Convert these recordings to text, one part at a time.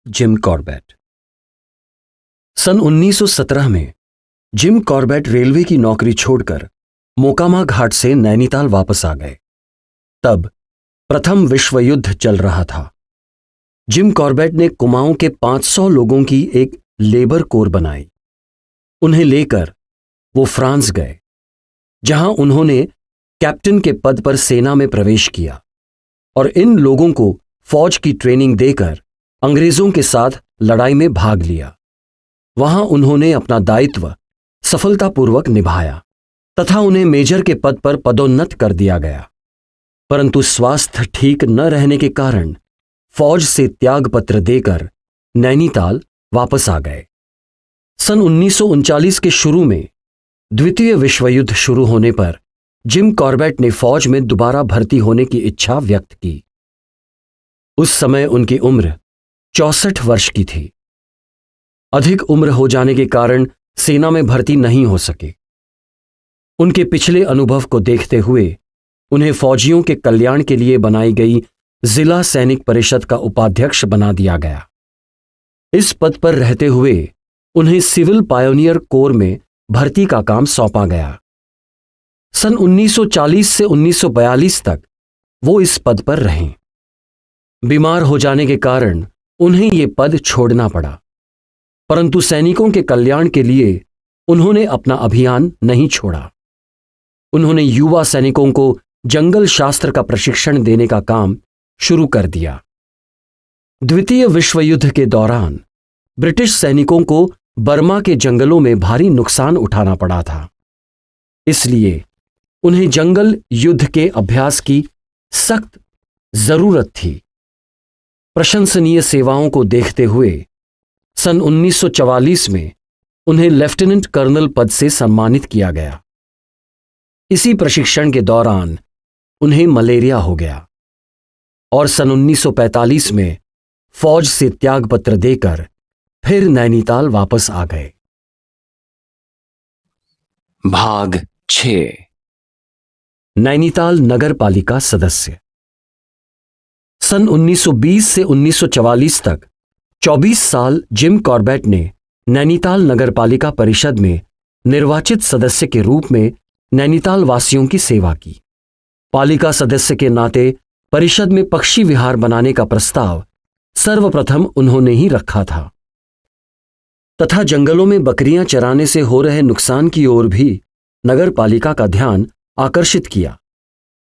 Jim Corbett. सन 1917 में Jim Corbett railway की नौकरी छोड़कर मोकामा घाट से नैनीताल वापस आ गए। तब प्रथम विश्व युद्ध चल रहा था। जिम कॉर्बेट ने कुमाऊं के 500 लोगों की एक लेबर कोर बनाई। उन्हें लेकर वो फ्रांस गए, जहां उन्होंने कैप्टन के पद पर सेना में प्रवेश किया और इन लोगों को फौज की ट्रेनिंग देकर अंग्रेजों के साथ लड़ाई में भाग लिया। वहां उन्होंने अपना दायित्व सफलतापूर्वक निभाया तथा उन्हें मेजर के पद पर पदोन्नत कर दिया गया। परंतु स्वास्थ्य ठीक न रहने के कारण फौज से त्यागपत्र देकर नैनीताल वापस आ गए। सन 1939 के शुरू में द्वितीय विश्व युद्ध शुरू होने पर जिम कॉर्बेट ने फौज में दोबारा भर्ती होने की इच्छा व्यक्त की। उस समय उनकी उम्र 64 वर्ष की थी। अधिक उम्र हो जाने के कारण सेना में भर्ती नहीं हो सके। उनके पिछले अनुभव को देखते हुए उन्हें फौजियों के कल्याण के लिए बनाई गई जिला सैनिक परिषद का उपाध्यक्ष बना दिया गया। इस पद पर रहते हुए उन्हें सिविल पायोनियर कोर में भर्ती का काम सौंपा गया। सन 1940 से 1942 तक वो इस पद पर रहे। बीमार हो जाने के कारण उन्हें ये पद छोड़ना पड़ा, परंतु सैनिकों के कल्याण के लिए उन्होंने अपना अभियान नहीं छोड़ा। उन्होंने युवा सैनिकों को जंगल शास्त्र का प्रशिक्षण देने का काम शुरू कर दिया। द्वितीय विश्व युद्ध के दौरान ब्रिटिश सैनिकों को बर्मा के जंगलों में भारी नुकसान उठाना पड़ा था, इसलिए उन्हें जंगल युद्ध के अभ्यास की सख्त जरूरत थी। प्रशंसनीय सेवाओं को देखते हुए सन 1944 में उन्हें लेफ्टिनेंट कर्नल पद से सम्मानित किया गया। इसी प्रशिक्षण के दौरान उन्हें मलेरिया हो गया और सन 1945 में फौज से त्यागपत्र देकर फिर नैनीताल वापस आ गए। भाग 6। नैनीताल नगर पालिका सदस्य। सन 1920 से 1944 तक 24 साल जिम कॉर्बेट ने नैनीताल नगर पालिका परिषद में निर्वाचित सदस्य के रूप में नैनीताल वासियों की सेवा की। पालिका सदस्य के नाते परिषद में पक्षी विहार बनाने का प्रस्ताव सर्वप्रथम उन्होंने ही रखा था तथा जंगलों में बकरियां चराने से हो रहे नुकसान की ओर भी नगर पालिका का ध्यान आकर्षित किया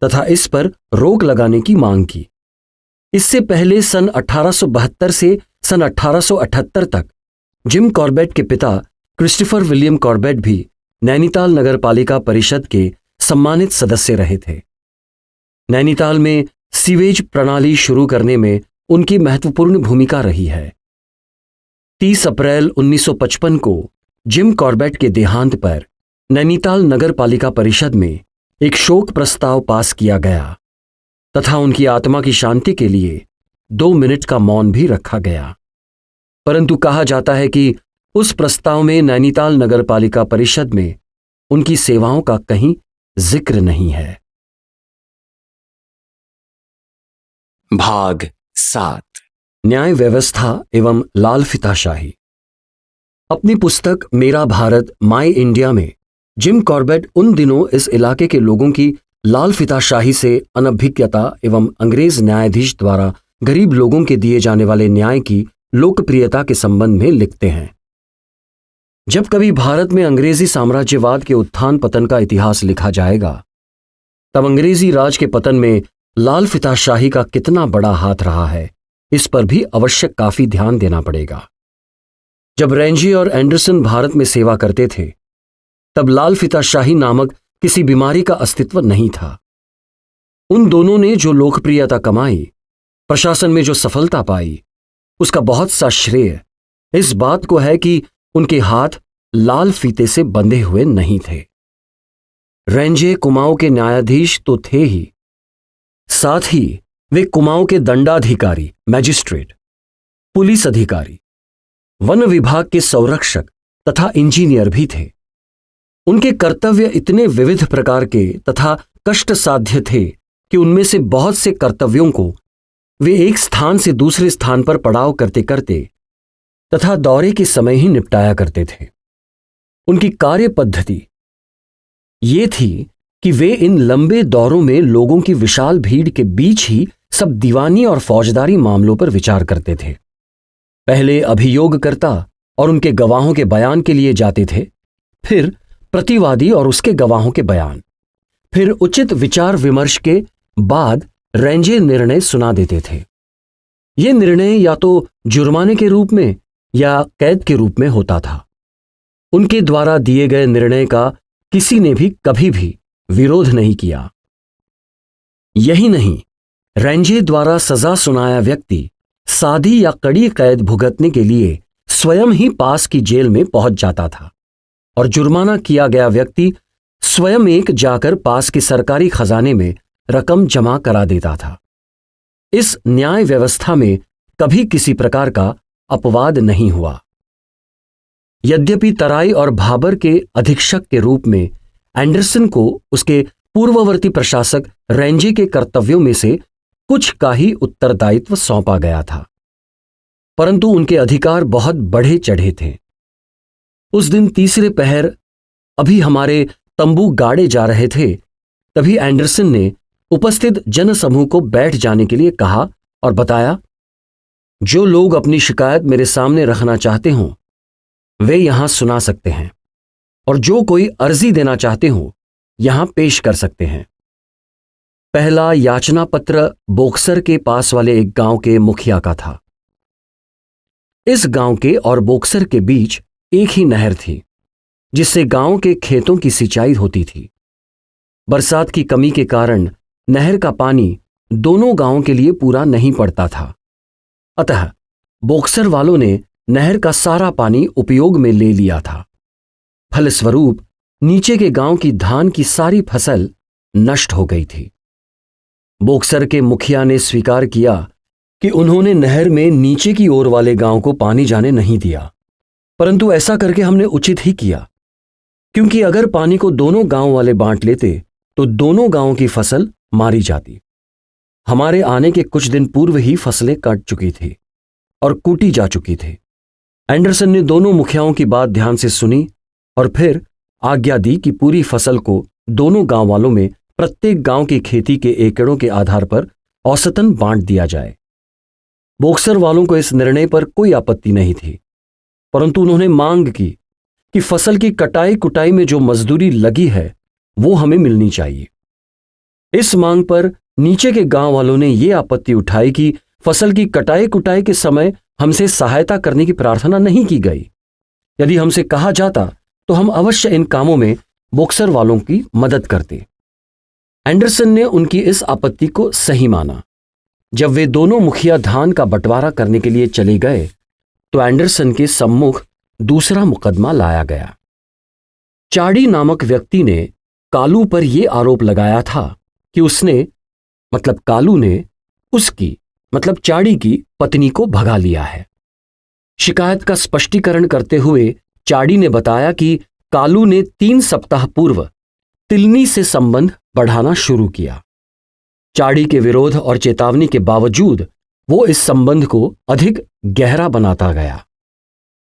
तथा इस पर रोक लगाने की मांग की। इससे पहले सन 1872 से सन 1878 तक जिम कॉर्बेट के पिता क्रिस्टोफर विलियम कॉर्बेट भी नैनीताल नगर पालिका परिषद के सम्मानित सदस्य रहे थे। नैनीताल में सीवेज प्रणाली शुरू करने में उनकी महत्वपूर्ण भूमिका रही है। 30 अप्रैल 1955 को जिम कॉर्बेट के देहांत पर नैनीताल नगर पालिका परिषद में एक शोक प्रस्ताव पास किया गया तथा उनकी आत्मा की शांति के लिए 2 मिनट का मौन भी रखा गया। परंतु कहा जाता है कि उस प्रस्ताव में नैनीताल नगर पालिका परिषद में उनकी सेवाओं का कहीं जिक्र नहीं है। भाग 7। न्याय व्यवस्था एवं लाल फीताशाही। अपनी पुस्तक मेरा भारत माय इंडिया में जिम कॉर्बेट उन दिनों इस इलाके के लोगों की लाल फीताशाही से अनभिज्ञता एवं अंग्रेज न्यायाधीश द्वारा गरीब लोगों के दिए जाने वाले न्याय की लोकप्रियता के संबंध में लिखते हैं। जब कभी भारत में अंग्रेजी साम्राज्यवाद के उत्थान पतन का इतिहास लिखा जाएगा, तब अंग्रेजी राज के पतन में लाल फीताशाही का कितना बड़ा हाथ रहा है, इस पर भी अवश्य काफी ध्यान देना पड़ेगा। जब रेंजी और एंडरसन भारत में सेवा करते थे, तब लाल फीताशाही नामक किसी बीमारी का अस्तित्व नहीं था। उन दोनों ने जो लोकप्रियता कमाई, प्रशासन में जो सफलता पाई, उसका बहुत सा श्रेय इस बात को है कि उनके हाथ लाल फीते से बंधे हुए नहीं थे। रेंजे कुमाऊं के न्यायाधीश तो थे ही, साथ ही वे कुमाऊं के दंडाधिकारी, मैजिस्ट्रेट, पुलिस अधिकारी, वन विभाग के संरक्षक तथा इंजीनियर भी थे। उनके कर्तव्य इतने विविध प्रकार के तथा कष्ट साध्य थे कि उनमें से बहुत से कर्तव्यों को वे एक स्थान से दूसरे स्थान पर पड़ाव करते करते तथा दौरे के समय ही निपटाया करते थे। उनकी कार्य पद्धति ये थी कि वे इन लंबे दौरों में लोगों की विशाल भीड़ के बीच ही सब दीवानी और फौजदारी मामलों पर विचार करते थे। पहले अभियोगकर्ता और उनके गवाहों के बयान के लिए जाते थे, फिर प्रतिवादी और उसके गवाहों के बयान, फिर उचित विचार विमर्श के बाद रेंजे निर्णय सुना देते थे। ये निर्णय या तो जुर्माने के रूप में या कैद के रूप में होता था। उनके द्वारा दिए गए निर्णय का किसी ने भी कभी भी विरोध नहीं किया। यही नहीं, रेंजे द्वारा सजा सुनाया व्यक्ति सादी या कड़ी कैद भुगतने के लिए स्वयं ही पास की जेल में पहुंच जाता था और जुर्माना किया गया व्यक्ति स्वयं एक जाकर पास के सरकारी खजाने में रकम जमा करा देता था। इस न्याय व्यवस्था में कभी किसी प्रकार का अपवाद नहीं हुआ। यद्यपि तराई और भाबर के अधीक्षक के रूप में एंडरसन को उसके पूर्ववर्ती प्रशासक रेंजे के कर्तव्यों में से कुछ का ही उत्तरदायित्व सौंपा गया था, परंतु उनके अधिकार बहुत बढ़े चढ़े थे। उस दिन तीसरे पहर अभी हमारे तंबू गाड़े जा रहे थे, तभी एंडरसन ने उपस्थित जनसमूह को बैठ जाने के लिए कहा और बताया, जो लोग अपनी शिकायत मेरे सामने रखना चाहते हों वे यहां सुना सकते हैं, और जो कोई अर्जी देना चाहते हों यहां पेश कर सकते हैं। पहला याचना पत्र बोक्सर के पास वाले एक गांव के मुखिया का था। इस गांव के और बोक्सर के बीच एक ही नहर थी, जिससे गांव के खेतों की सिंचाई होती थी। बरसात की कमी के कारण नहर का पानी दोनों गांवों के लिए पूरा नहीं पड़ता था, अतः बोक्सर वालों ने नहर का सारा पानी उपयोग में ले लिया था। फलस्वरूप नीचे के गांव की धान की सारी फसल नष्ट हो गई थी। बोक्सर के मुखिया ने स्वीकार किया कि उन्होंने नहर में नीचे की ओर वाले गांव को पानी जाने नहीं दिया, परंतु ऐसा करके हमने उचित ही किया, क्योंकि अगर पानी को दोनों गांव वाले बांट लेते तो दोनों गांवों की फसल मारी जाती। हमारे आने के कुछ दिन पूर्व ही फसलें कट चुकी थी और कूटी जा चुकी थी। एंडरसन ने दोनों मुखियाओं की बात ध्यान से सुनी और फिर आज्ञा दी कि पूरी फसल को दोनों गांव वालों में प्रत्येक गांव की खेती के एकड़ों के आधार पर औसतन बांट दिया जाए। बोक्सर वालों को इस निर्णय पर कोई आपत्ति नहीं थी, परंतु उन्होंने मांग की कि फसल की कटाई कुटाई में जो मजदूरी लगी है वो हमें मिलनी चाहिए। इस मांग पर नीचे के गांव वालों ने ये आपत्ति उठाई कि फसल की कटाई कुटाई के समय हमसे सहायता करने की प्रार्थना नहीं की गई। यदि हमसे कहा जाता तो हम अवश्य इन कामों में बोक्सर वालों की मदद करते। एंडरसन ने उनकी इस आपत्ति को सही माना। जब वे दोनों मुखिया धान का बंटवारा करने के लिए चले गए तो एंडरसन के सम्मुख दूसरा मुकदमा लाया गया। चाडी नामक व्यक्ति ने कालू पर यह आरोप लगाया था कि उसने मतलब कालू ने उसकी मतलब चाडी की पत्नी को भगा लिया है। शिकायत का स्पष्टीकरण करते हुए चाडी ने बताया कि कालू ने 3 सप्ताह पूर्व तिलनी से संबंध बढ़ाना शुरू किया। चाडी के विरोध और चेतावनी के बावजूद वो इस संबंध को अधिक गहरा बनाता गया।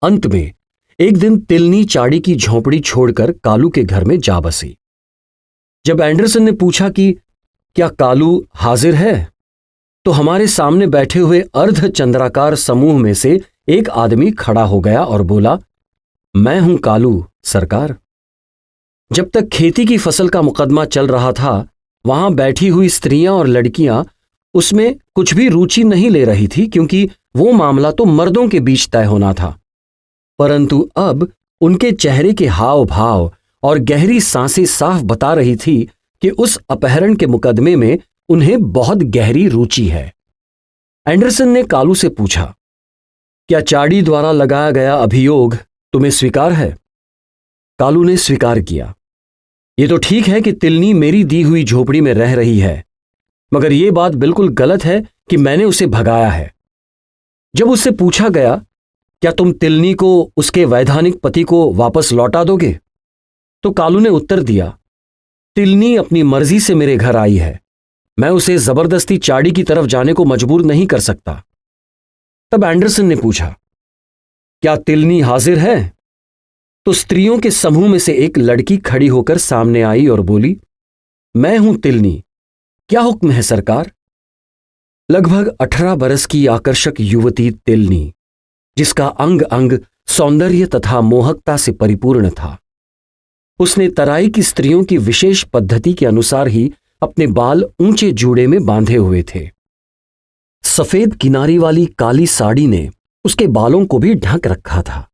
अंत में एक दिन तिलनी चाडी की झोंपड़ी छोड़कर कालू के घर में जा बसी। जब एंडरसन ने पूछा कि क्या कालू हाजिर है, तो हमारे सामने बैठे हुए अर्ध चंद्राकार समूह में से एक आदमी खड़ा हो गया और बोला, मैं हूं कालू सरकार। जब तक खेती की फसल का मुकदमा चल रहा था, वहां बैठी हुई स्त्रियां और लड़कियां उसमें कुछ भी रुचि नहीं ले रही थी, क्योंकि वो मामला तो मर्दों के बीच तय होना था। परंतु अब उनके चेहरे के हाव भाव और गहरी सांसें साफ बता रही थी कि उस अपहरण के मुकदमे में उन्हें बहुत गहरी रुचि है। एंडरसन ने कालू से पूछा, क्या चाडी द्वारा लगाया गया अभियोग तुम्हें स्वीकार है? कालू ने स्वीकार किया। ये तो ठीक है कि तिलनी मेरी दी हुई झोपड़ी में रह रही है, मगर यह बात बिल्कुल गलत है कि मैंने उसे भगाया है। जब उससे पूछा गया, क्या तुम तिलनी को उसके वैधानिक पति को वापस लौटा दोगे, तो कालू ने उत्तर दिया, तिलनी अपनी मर्जी से मेरे घर आई है, मैं उसे जबरदस्ती चाड़ी की तरफ जाने को मजबूर नहीं कर सकता। तब एंडरसन ने पूछा, क्या तिलनी हाजिर है? तो स्त्रियों के समूह में से एक लड़की खड़ी होकर सामने आई और बोली, मैं हूं तिलनी, क्या हुक्म है सरकार? लगभग 18 बरस की आकर्षक युवती तिलनी, जिसका अंग अंग सौंदर्य तथा मोहकता से परिपूर्ण था। उसने तराई की स्त्रियों की विशेष पद्धति के अनुसार ही अपने बाल ऊंचे जूड़े में बांधे हुए थे। सफेद किनारी वाली काली साड़ी ने उसके बालों को भी ढक रखा था।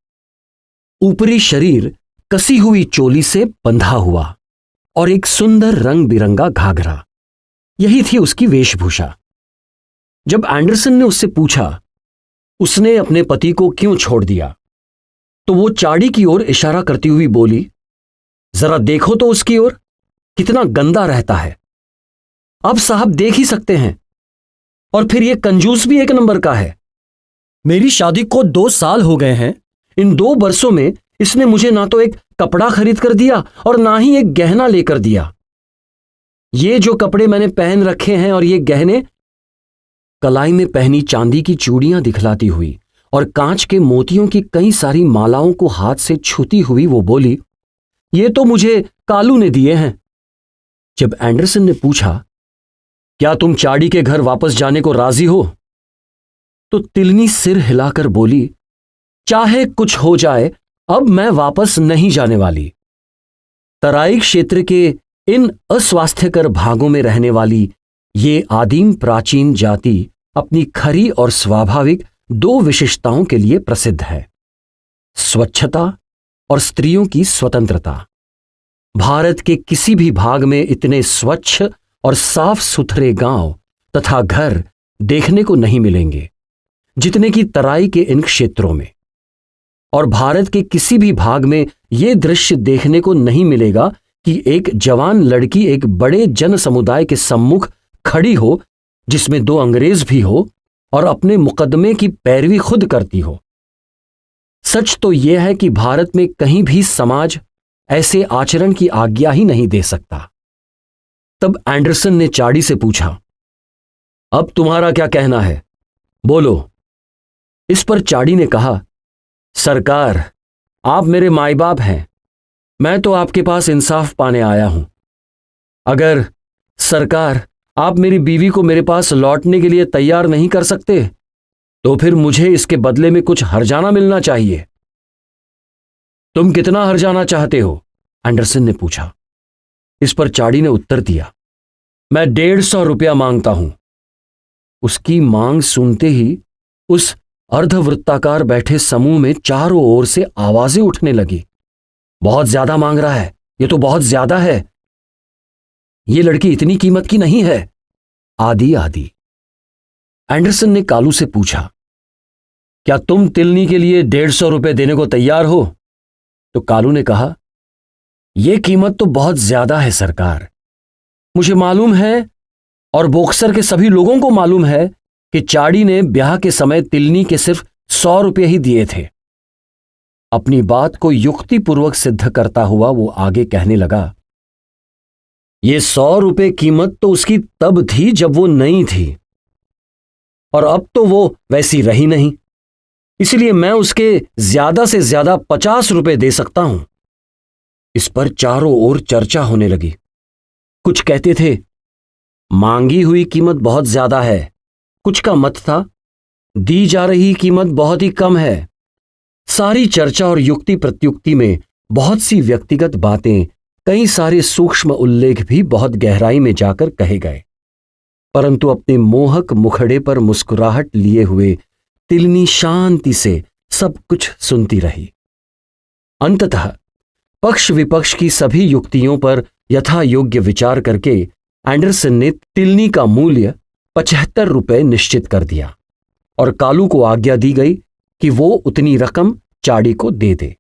ऊपरी शरीर कसी हुई चोली से बंधा हुआ और एक सुंदर रंग बिरंगा घाघरा, यही थी उसकी वेशभूषा। जब एंडरसन ने उससे पूछा उसने अपने पति को क्यों छोड़ दिया, तो वो चाड़ी की ओर इशारा करती हुई बोली, जरा देखो तो उसकी ओर, कितना गंदा रहता है। अब साहब देख ही सकते हैं। और फिर ये कंजूस भी एक नंबर का है। मेरी शादी को 2 साल हो गए हैं। इन 2 बरसों में इसने मुझे ना तो एक कपड़ा खरीद कर दिया और ना ही एक गहना लेकर दिया। ये जो कपड़े मैंने पहन रखे हैं और ये गहने, कलाई में पहनी चांदी की चूड़ियां दिखलाती हुई और कांच के मोतियों की कई सारी मालाओं को हाथ से छूती हुई वो बोली, ये तो मुझे कालू ने दिए हैं। जब एंडरसन ने पूछा, क्या तुम चाड़ी के घर वापस जाने को राजी हो, तो तिलनी सिर हिलाकर बोली, चाहे कुछ हो जाए, अब मैं वापस नहीं जाने वाली। तराई क्षेत्र के इन अस्वास्थ्यकर भागों में रहने वाली ये आदिम प्राचीन जाति अपनी खरी और स्वाभाविक 2 विशेषताओं के लिए प्रसिद्ध है, स्वच्छता और स्त्रियों की स्वतंत्रता। भारत के किसी भी भाग में इतने स्वच्छ और साफ सुथरे गांव तथा घर देखने को नहीं मिलेंगे जितने की तराई के इन क्षेत्रों में। और भारत के किसी भी भाग में यह दृश्य देखने को नहीं मिलेगा कि एक जवान लड़की एक बड़े जन समुदाय के सम्मुख खड़ी हो, जिसमें 2 अंग्रेज भी हो और अपने मुकदमे की पैरवी खुद करती हो। सच तो यह है कि भारत में कहीं भी समाज ऐसे आचरण की आज्ञा ही नहीं दे सकता। तब एंडरसन ने चाड़ी से पूछा, अब तुम्हारा क्या कहना है, बोलो। इस पर चाड़ी ने कहा, सरकार, आप मेरे माई बाप हैं, मैं तो आपके पास इंसाफ पाने आया हूं। अगर सरकार आप मेरी बीवी को मेरे पास लौटने के लिए तैयार नहीं कर सकते, तो फिर मुझे इसके बदले में कुछ हर्जाना मिलना चाहिए। तुम कितना हर्जाना चाहते हो? एंडरसन ने पूछा। इस पर चाड़ी ने उत्तर दिया, मैं 150 रुपया मांगता हूं। उसकी मांग सुनते ही उस अर्धवृत्ताकार बैठे समूह में चारों ओर से आवाजें उठने लगी, बहुत ज्यादा मांग रहा है, ये तो बहुत ज्यादा है, ये लड़की इतनी कीमत की नहीं है, आदि आदि। एंडरसन ने कालू से पूछा, क्या तुम तिलनी के लिए 150 रुपए देने को तैयार हो? तो कालू ने कहा, यह कीमत तो बहुत ज्यादा है सरकार। मुझे मालूम है और बोक्सर के सभी लोगों को मालूम है कि चाड़ी ने ब्याह के समय तिलनी के सिर्फ 100 रुपये ही दिए थे। अपनी बात को युक्तिपूर्वक सिद्ध करता हुआ वो आगे कहने लगा, ये 100 रुपये कीमत तो उसकी तब थी जब वो नई थी, और अब तो वो वैसी रही नहीं, इसलिए मैं उसके ज्यादा से ज्यादा 50 रुपये दे सकता हूं। इस पर चारों ओर चर्चा होने लगी। कुछ कहते थे, मांगी हुई कीमत बहुत ज्यादा है, कुछ का मत था, दी जा रही कीमत बहुत ही कम है। सारी चर्चा और युक्ति प्रत्युक्ति में बहुत सी व्यक्तिगत बातें, कई सारे सूक्ष्म उल्लेख भी बहुत गहराई में जाकर कहे गए, परंतु अपने मोहक मुखड़े पर मुस्कुराहट लिए हुए तिलनी शांति से सब कुछ सुनती रही। अंततः पक्ष विपक्ष की सभी युक्तियों पर यथा योग्य विचार करके एंडरसन ने तिलनी का मूल्य 75 रुपये निश्चित कर दिया और कालू को आज्ञा दी गई कि वो उतनी रकम चाड़ी को दे दे।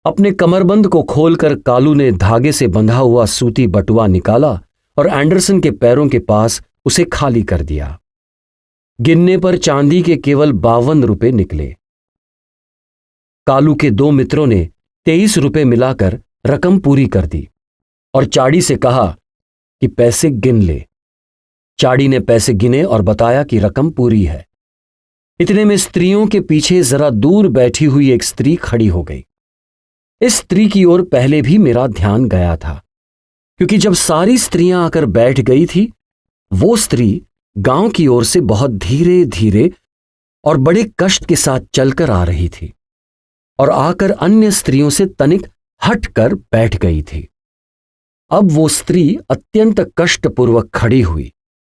अपने कमरबंद को खोलकर कालू ने धागे से बंधा हुआ सूती बटुआ निकाला और एंडरसन के पैरों के पास उसे खाली कर दिया। गिनने पर चांदी के केवल 52 रुपये निकले। कालू के 2 मित्रों ने 23 रुपये मिलाकर रकम पूरी कर दी और चाड़ी से कहा कि पैसे गिन ले चाड़ी ने पैसे गिने और बताया कि रकम पूरी है। इतने में स्त्रियों के पीछे जरा दूर बैठी हुई एक स्त्री खड़ी हो गई। इस स्त्री की ओर पहले भी मेरा ध्यान गया था, क्योंकि जब सारी स्त्रियां आकर बैठ गई थी, वो स्त्री गांव की ओर से बहुत धीरे धीरे और बड़े कष्ट के साथ चलकर आ रही थी और आकर अन्य स्त्रियों से तनिक हटकर बैठ गई थी। अब वो स्त्री अत्यंत कष्टपूर्वक खड़ी हुई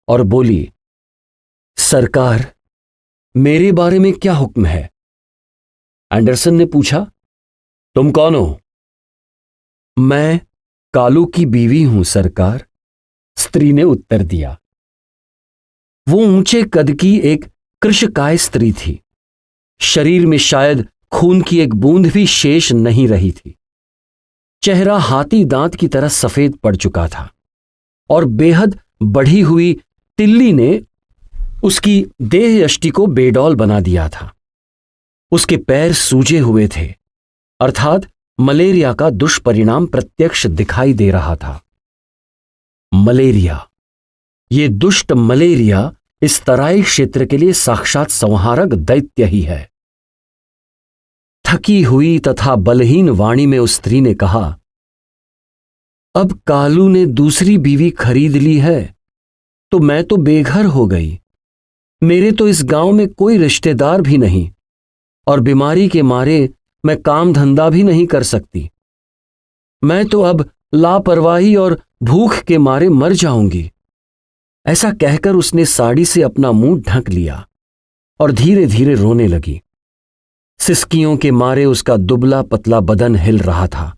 और बोली, सरकार, मेरे बारे में क्या हुक्म है? एंडरसन ने पूछा, तुम कौन हो? मैं कालू की बीवी हूं सरकार, स्त्री ने उत्तर दिया। वो ऊंचे कद की एक कृशकाय स्त्री थी। शरीर में शायद खून की एक बूंद भी शेष नहीं रही थी। चेहरा हाथी दांत की तरह सफेद पड़ चुका था और बेहद बढ़ी हुई तिल्ली ने उसकी देह यष्टि को बेडौल बना दिया था। उसके पैर सूजे हुए थे, अर्थात मलेरिया का दुष्परिणाम प्रत्यक्ष दिखाई दे रहा था। मलेरिया, ये दुष्ट मलेरिया इस तराई क्षेत्र के लिए साक्षात संहारक दैत्य ही है। थकी हुई तथा बलहीन वाणी में उस स्त्री ने कहा, अब कालू ने दूसरी बीवी खरीद ली है तो मैं तो बेघर हो गई। मेरे तो इस गांव में कोई रिश्तेदार भी नहीं और बीमारी के मारे मैं काम धंधा भी नहीं कर सकती। मैं तो अब लापरवाही और भूख के मारे मर जाऊंगी। ऐसा कहकर उसने साड़ी से अपना मुंह ढक लिया और धीरे धीरे रोने लगी। सिसकियों के मारे उसका दुबला पतला बदन हिल रहा था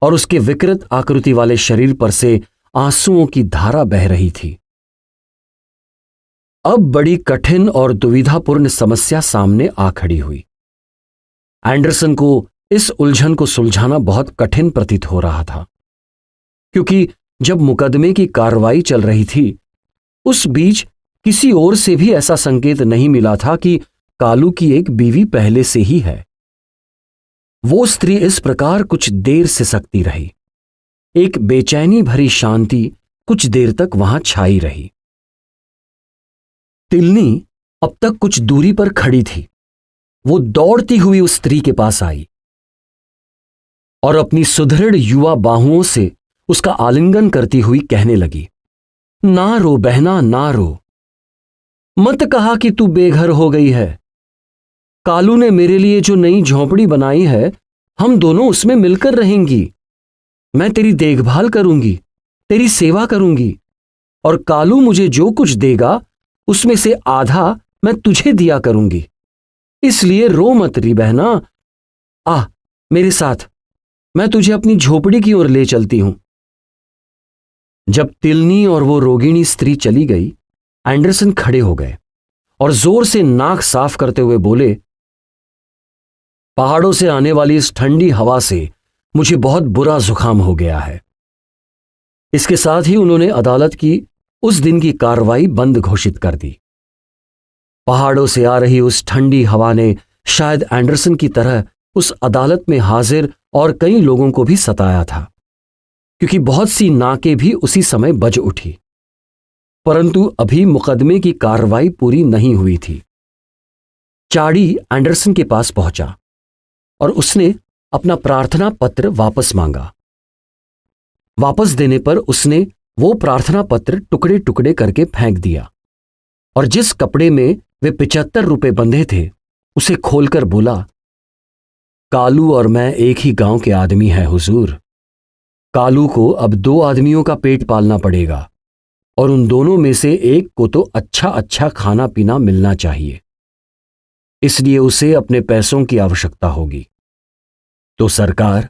और उसके विकृत आकृति वाले शरीर पर से आंसुओं की धारा बह रही थी। अब बड़ी कठिन और दुविधापूर्ण समस्या सामने आ खड़ी हुई। एंडरसन को इस उलझन को सुलझाना बहुत कठिन प्रतीत हो रहा था, क्योंकि जब मुकदमे की कार्रवाई चल रही थी, उस बीच किसी ओर से भी ऐसा संकेत नहीं मिला था कि कालू की एक बीवी पहले से ही है। वो स्त्री इस प्रकार कुछ देर से सकती रही। एक बेचैनी भरी शांति कुछ देर तक वहां छाई रही। तिलनी अब तक कुछ दूरी पर खड़ी थी। वो दौड़ती हुई उस स्त्री के पास आई और अपनी सुदृढ़ युवा बाहुओं से उसका आलिंगन करती हुई कहने लगी, ना रो बहना, ना रो। मत कहा कि तू बेघर हो गई है। कालू ने मेरे लिए जो नई झोंपड़ी बनाई है, हम दोनों उसमें मिलकर रहेंगी। मैं तेरी देखभाल करूंगी, तेरी सेवा करूंगी और कालू मुझे जो कुछ देगा उसमें से आधा मैं तुझे दिया करूंगी। इसलिए रो मत री बहना। आ मेरे साथ, मैं तुझे अपनी झोपड़ी की ओर ले चलती हूं। जब तिलनी और वो रोगिणी स्त्री चली गई, एंडरसन खड़े हो गए और जोर से नाक साफ करते हुए बोले, पहाड़ों से आने वाली इस ठंडी हवा से मुझे बहुत बुरा जुकाम हो गया है। इसके साथ ही उन्होंने अदालत की उस दिन की कार्रवाई बंद घोषित कर दी। पहाड़ों से आ रही उस ठंडी हवा ने शायद एंडरसन की तरह उस अदालत में हाजिर और कई लोगों को भी सताया था, क्योंकि बहुत सी नाकें भी उसी समय बज उठी। परंतु अभी मुकदमे की कार्रवाई पूरी नहीं हुई थी। चाड़ी एंडरसन के पास पहुंचा और उसने अपना प्रार्थना पत्र वापस मांगा। वापस देने पर उसने वो प्रार्थना पत्र टुकड़े टुकड़े करके फेंक दिया और जिस कपड़े में वे 75 रुपए बंधे थे उसे खोलकर बोला, कालू और मैं एक ही गांव के आदमी हैं हुजूर। कालू को अब 2 आदमियों का पेट पालना पड़ेगा और उन दोनों में से एक को तो अच्छा अच्छा खाना पीना मिलना चाहिए। इसलिए उसे अपने पैसों की आवश्यकता होगी। तो सरकार,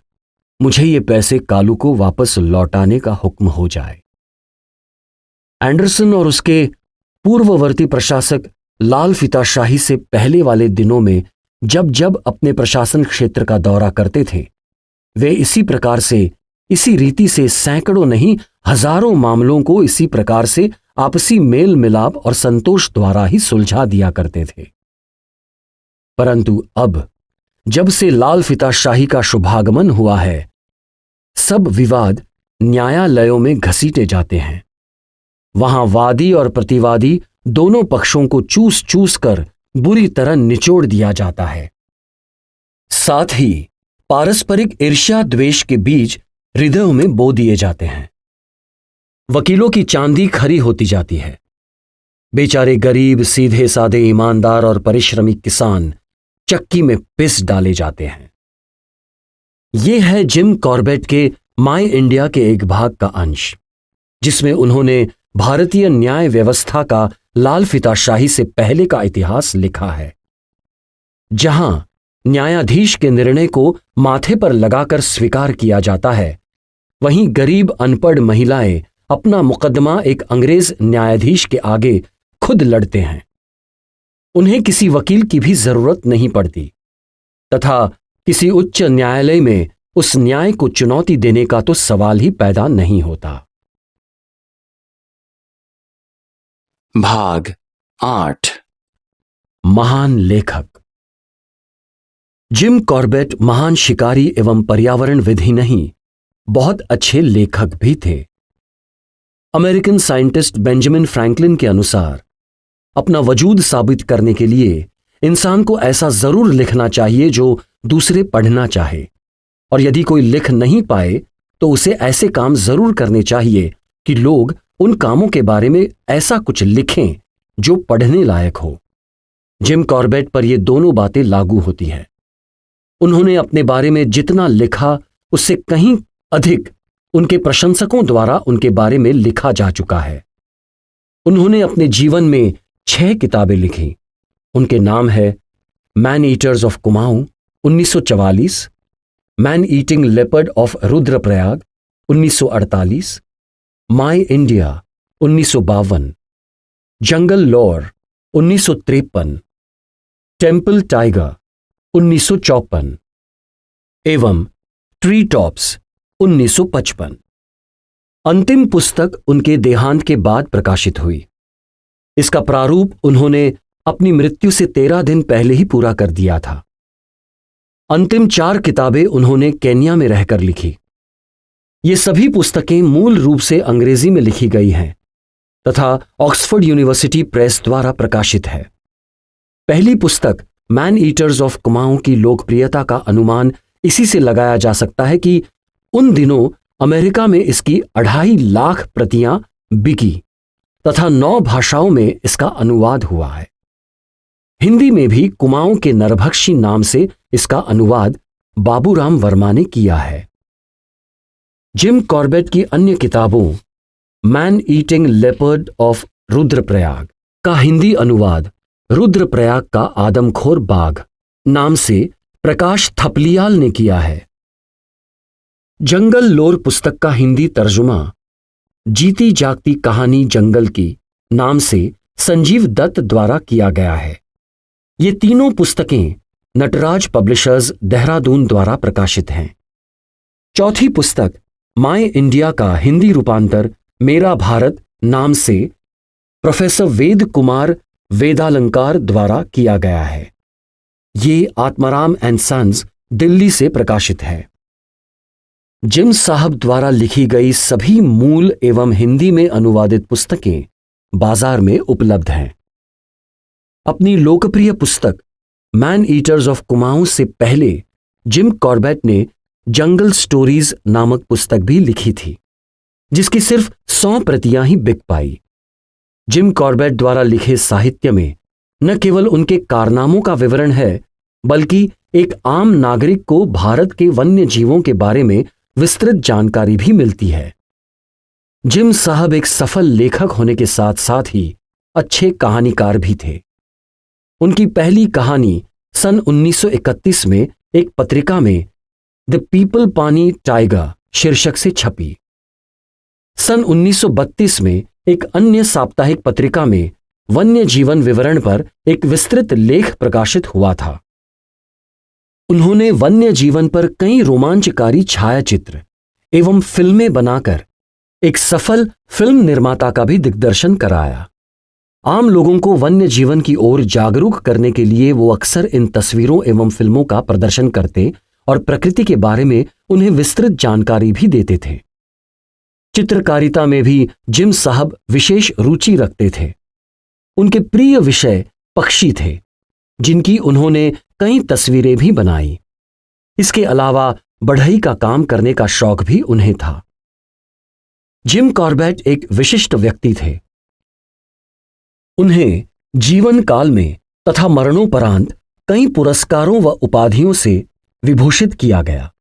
मुझे ये पैसे कालू को वापस लौटाने का हुक्म हो जाए। एंडरसन और उसके पूर्ववर्ती प्रशासक लाल फीताशाही से पहले वाले दिनों में जब जब अपने प्रशासन क्षेत्र का दौरा करते थे, वे इसी प्रकार से, इसी रीति से सैकड़ों नहीं हजारों मामलों को इसी प्रकार से आपसी मेल मिलाप और संतोष द्वारा ही सुलझा दिया करते थे। परंतु अब जब से लाल फीताशाही का शुभागमन हुआ है, सब विवाद न्यायालयों में घसीटे जाते हैं। वहां वादी और प्रतिवादी दोनों पक्षों को चूस चूस कर बुरी तरह निचोड़ दिया जाता है। साथ ही पारस्परिक ईर्ष्या द्वेष के बीज हृदयों में बो दिए जाते हैं। वकीलों की चांदी खरी होती जाती है। बेचारे गरीब, सीधे साधे, ईमानदार और परिश्रमी किसान चक्की में पिस डाले जाते हैं। यह है जिम कॉर्बेट के माय इंडिया के एक भाग का अंश, जिसमें उन्होंने भारतीय न्याय व्यवस्था का लाल फीताशाही से पहले का इतिहास लिखा है, जहां न्यायाधीश के निर्णय को माथे पर लगाकर स्वीकार किया जाता है, वहीं गरीब अनपढ़ महिलाएं अपना मुकदमा एक अंग्रेज न्यायाधीश के आगे खुद लड़ते हैं। उन्हें किसी वकील की भी जरूरत नहीं पड़ती तथा किसी उच्च न्यायालय में उस न्याय को चुनौती देने का तो सवाल ही पैदा नहीं होता। भाग 8। महान लेखक। जिम कॉर्बेट महान शिकारी एवं पर्यावरण विधि नहीं, बहुत अच्छे लेखक भी थे। अमेरिकन साइंटिस्ट बेंजामिन फ्रैंकलिन के अनुसार अपना वजूद साबित करने के लिए इंसान को ऐसा जरूर लिखना चाहिए जो दूसरे पढ़ना चाहे, और यदि कोई लिख नहीं पाए तो उसे ऐसे काम जरूर करने चाहिए कि लोग उन कामों के बारे में ऐसा कुछ लिखें जो पढ़ने लायक हो। जिम कॉर्बेट पर ये दोनों बातें लागू होती हैं। उन्होंने अपने बारे में जितना लिखा उससे कहीं अधिक उनके प्रशंसकों द्वारा उनके बारे में लिखा जा चुका है। उन्होंने अपने जीवन में 6 किताबें लिखी। उनके नाम है man eaters of Kumaon 1944, man eating leopard of Rudraprayag 1948, my India 1952, jungle lore 1953, temple tiger 1954 एवं ट्री टॉप्स 1955। अंतिम पुस्तक उनके देहांत के बाद प्रकाशित हुई। इसका प्रारूप उन्होंने अपनी मृत्यु से 13 दिन पहले ही पूरा कर दिया था। अंतिम 4 किताबें उन्होंने केन्या में रहकर लिखी। ये सभी पुस्तकें मूल रूप से अंग्रेजी में लिखी गई हैं तथा ऑक्सफोर्ड यूनिवर्सिटी प्रेस द्वारा प्रकाशित है। पहली पुस्तक मैन ईटर्स ऑफ कुमाऊं की लोकप्रियता का अनुमान इसी से लगाया जा सकता है कि उन दिनों अमेरिका में इसकी 2.5 लाख प्रतियां बिकी तथा 9 भाषाओं में इसका अनुवाद हुआ है। हिंदी में भी कुमाऊं के नरभक्षी नाम से इसका अनुवाद बाबूराम वर्मा ने किया है। जिम कॉर्बेट की अन्य किताबों man eating leopard of Rudraprayag का हिंदी अनुवाद रुद्रप्रयाग का आदमखोर बाघ नाम से प्रकाश थपलियाल ने किया है। जंगल लोर पुस्तक का हिंदी तर्जुमा जीती जागती कहानी जंगल की नाम से संजीव दत्त द्वारा किया गया है। ये तीनों पुस्तकें नटराज पब्लिशर्स देहरादून द्वारा प्रकाशित हैं। चौथी पुस्तक माय इंडिया का हिंदी रूपांतर मेरा भारत नाम से प्रोफेसर वेद कुमार वेदालंकार द्वारा किया गया है। ये आत्माराम एंड सन्स दिल्ली से प्रकाशित है। जिम साहब द्वारा लिखी गई सभी मूल एवं हिंदी में अनुवादित पुस्तकें बाजार में उपलब्ध हैं। अपनी लोकप्रिय पुस्तक मैन ईटर्स ऑफ कुमाऊं से पहले जिम कॉर्बेट ने जंगल स्टोरीज नामक पुस्तक भी लिखी थी, जिसकी सिर्फ 100 प्रतियां ही बिक पाई। जिम कॉर्बेट द्वारा लिखे साहित्य में न केवल उनके कारनामों का विवरण है, बल्कि एक आम नागरिक को भारत के वन्य जीवों के बारे में विस्तृत जानकारी भी मिलती है। जिम साहब एक सफल लेखक होने के साथ साथ ही अच्छे कहानीकार भी थे। उनकी पहली कहानी सन 1931 में एक पत्रिका में द पीपल पानी टाइगर शीर्षक से छपी। सन 1932 में एक अन्य साप्ताहिक पत्रिका में वन्य जीवन विवरण पर एक विस्तृत लेख प्रकाशित हुआ था। उन्होंने वन्य जीवन पर कई रोमांचकारी छायाचित्र एवं फिल्में बनाकर एक सफल फिल्म निर्माता का भी दिग्दर्शन कराया। आम लोगों को वन्य जीवन की ओर जागरूक करने के लिए वो अक्सर इन तस्वीरों एवं फिल्मों का प्रदर्शन करते और प्रकृति के बारे में उन्हें विस्तृत जानकारी भी देते थे। चित्रकारिता में भी जिम साहब विशेष रुचि रखते थे। उनके प्रिय विषय पक्षी थे, जिनकी उन्होंने कई तस्वीरें भी बनाई। इसके अलावा बढ़ई का काम करने का शौक भी उन्हें था। जिम कॉर्बेट एक विशिष्ट व्यक्ति थे। उन्हें जीवन काल में तथा मरणोपरांत कई पुरस्कारों व उपाधियों से विभूषित किया गया।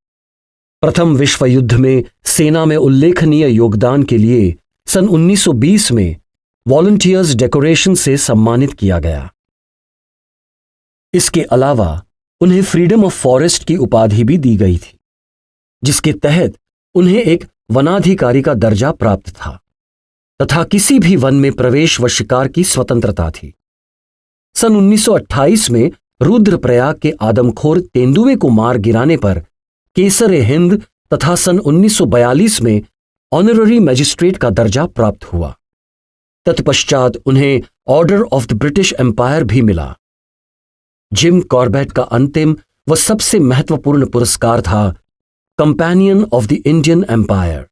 प्रथम विश्व युद्ध में सेना में उल्लेखनीय योगदान के लिए सन 1920 में वॉलंटियर्स डेकोरेशन से सम्मानित किया गया। इसके अलावा उन्हें फ्रीडम ऑफ फॉरेस्ट की उपाधि भी दी गई थी, जिसके तहत उन्हें एक वनाधिकारी का दर्जा प्राप्त था तथा किसी भी वन में प्रवेश व शिकार की स्वतंत्रता थी। सन 1928 में रुद्रप्रयाग के आदमखोर तेंदुए को मार गिराने पर केसर हिंद तथा सन 1942 में ऑनररी मैजिस्ट्रेट का दर्जा प्राप्त हुआ। तत्पश्चात उन्हें Order of the British Empire भी मिला। जिम कॉर्बेट का अंतिम व सबसे महत्वपूर्ण पुरस्कार था Companion of the Indian Empire,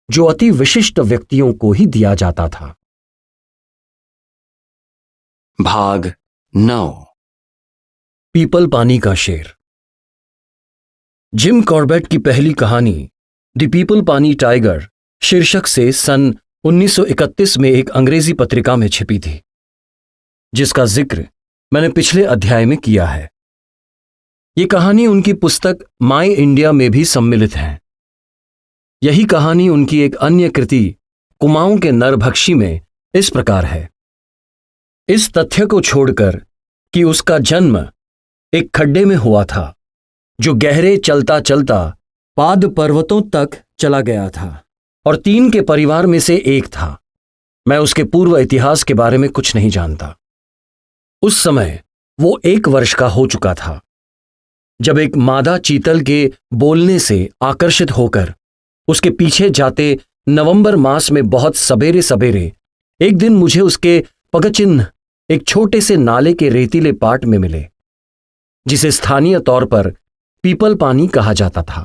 जो अति विशिष्ट व्यक्तियों को ही दिया जाता था। भाग 9। पीपल पानी का शेर। जिम कॉर्बेट की पहली कहानी द पीपल पानी टाइगर शीर्षक से सन 1931 में एक अंग्रेजी पत्रिका में छिपी थी, जिसका जिक्र मैंने पिछले अध्याय में किया है। यह कहानी उनकी पुस्तक माई इंडिया में भी सम्मिलित है। यही कहानी उनकी एक अन्य कृति कुमाऊं के नरभक्षी में इस प्रकार है। इस तथ्य को छोड़कर कि उसका जन्म एक खड्डे में हुआ था, जो गहरे चलता चलता पाद पर्वतों तक चला गया था और 3 के परिवार में से एक था, मैं उसके पूर्व इतिहास के बारे में कुछ नहीं जानता। उस समय वो 1 वर्ष का हो चुका था, जब एक मादा चीतल के बोलने से आकर्षित होकर उसके पीछे जाते नवंबर मास में बहुत सवेरे सवेरे एक दिन मुझे उसके पगचिन्ह एक छोटे से नाले के रेतीले पाट में मिले, जिसे स्थानीय तौर पर पीपल पानी कहा जाता था।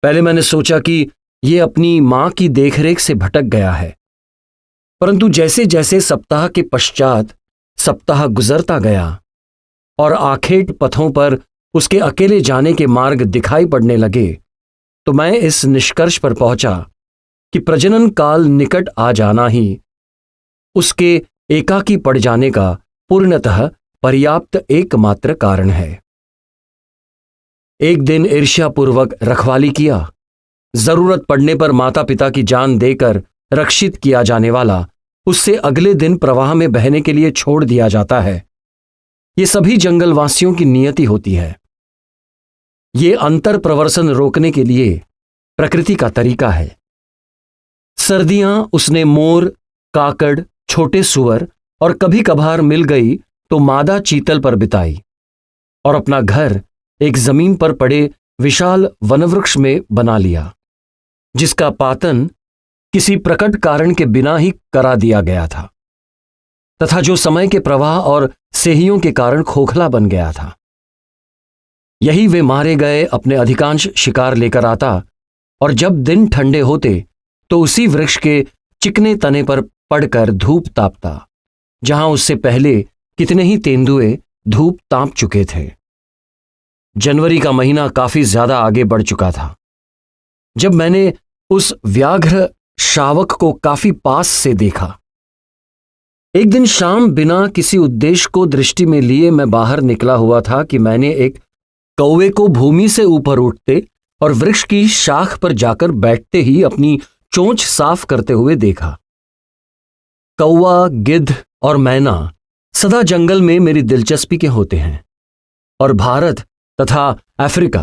पहले मैंने सोचा कि यह अपनी मां की देखरेख से भटक गया है, परंतु जैसे जैसे सप्ताह के पश्चात सप्ताह गुजरता गया और आखेट पथों पर उसके अकेले जाने के मार्ग दिखाई पड़ने लगे, तो मैं इस निष्कर्ष पर पहुंचा कि प्रजनन काल निकट आ जाना ही उसके एकाकी पड़ जाने का पूर्णतः पर्याप्त एकमात्र कारण है। एक दिन ईर्ष्यापूर्वक रखवाली किया, जरूरत पड़ने पर माता पिता की जान देकर रक्षित किया जाने वाला उससे अगले दिन प्रवाह में बहने के लिए छोड़ दिया जाता है। ये सभी जंगलवासियों की नियति होती है। ये अंतर प्रवर्सन रोकने के लिए प्रकृति का तरीका है। सर्दियां उसने मोर, काकड़, छोटे सुअर और कभी कभार मिल गई तो मादा चीतल पर बिताई और अपना घर एक जमीन पर पड़े विशाल वनवृक्ष में बना लिया, जिसका पातन किसी प्रकट कारण के बिना ही करा दिया गया था तथा जो समय के प्रवाह और सेहियों के कारण खोखला बन गया था। यही वे मारे गए अपने अधिकांश शिकार लेकर आता और जब दिन ठंडे होते तो उसी वृक्ष के चिकने तने पर पड़कर धूप तापता, जहां उससे पहले कितने ही तेंदुए धूप ताप चुके थे। जनवरी का महीना काफी ज्यादा आगे बढ़ चुका था जब मैंने उस व्याघ्र शावक को काफी पास से देखा। एक दिन शाम बिना किसी उद्देश्य को दृष्टि में लिए मैं बाहर निकला हुआ था कि मैंने एक कौवे को भूमि से ऊपर उठते और वृक्ष की शाख पर जाकर बैठते ही अपनी चोंच साफ करते हुए देखा। कौवा, गिद्ध और मैना सदा जंगल में मेरी दिलचस्पी के होते हैं और भारत तथा अफ्रीका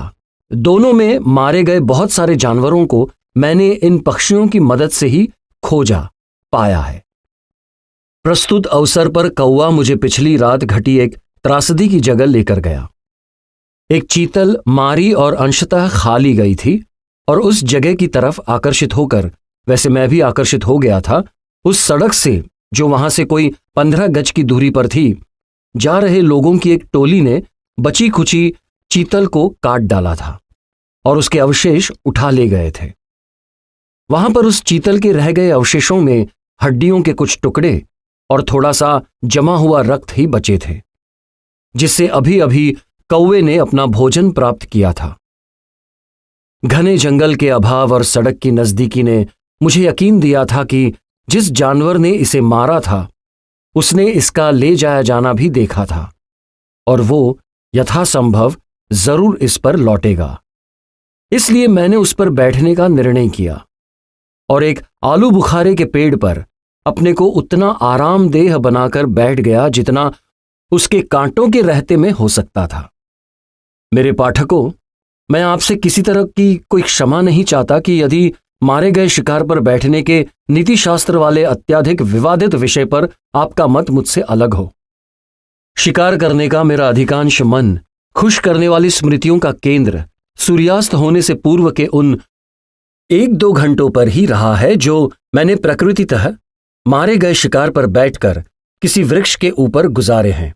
दोनों में मारे गए बहुत सारे जानवरों को मैंने इन पक्षियों की मदद से ही खोजा पाया है। प्रस्तुत अवसर पर कौवा मुझे पिछली रात घटी एक त्रासदी की जगह लेकर गया। एक चीतल मारी और अंशतः खा ली गई थी और उस जगह की तरफ आकर्षित होकर, वैसे मैं भी आकर्षित हो गया था, उस सड़क से जो वहां से कोई 15 गज की दूरी पर थी, जा रहे लोगों की एक टोली ने बची खुची चीतल को काट डाला था और उसके अवशेष उठा ले गए थे। वहां पर उस चीतल के रह गए अवशेषों में हड्डियों के कुछ टुकड़े और थोड़ा सा जमा हुआ रक्त ही बचे थे, जिससे अभी अभी कौवे ने अपना भोजन प्राप्त किया था। घने जंगल के अभाव और सड़क की नजदीकी ने मुझे यकीन दिया था कि जिस जानवर ने इसे मारा था उसने इसका ले जाया जाना भी देखा था और वो यथासंभव जरूर इस पर लौटेगा। इसलिए मैंने उस पर बैठने का निर्णय किया और एक आलू बुखारे के पेड़ पर अपने को उतना आरामदेह बनाकर बैठ गया जितना उसके कांटों के रहते में हो सकता था। मेरे पाठकों, मैं आपसे किसी तरह की कोई क्षमा नहीं चाहता कि यदि मारे गए शिकार पर बैठने के नीतिशास्त्र वाले अत्यधिक विवादित विषय पर आपका मत मुझसे अलग हो। शिकार करने का मेरा अधिकांश मन खुश करने वाली स्मृतियों का केंद्र सूर्यास्त होने से पूर्व के उन 1-2 घंटों पर ही रहा है जो मैंने प्रकृतितः मारे गए शिकार पर बैठकर किसी वृक्ष के ऊपर गुजारे हैं।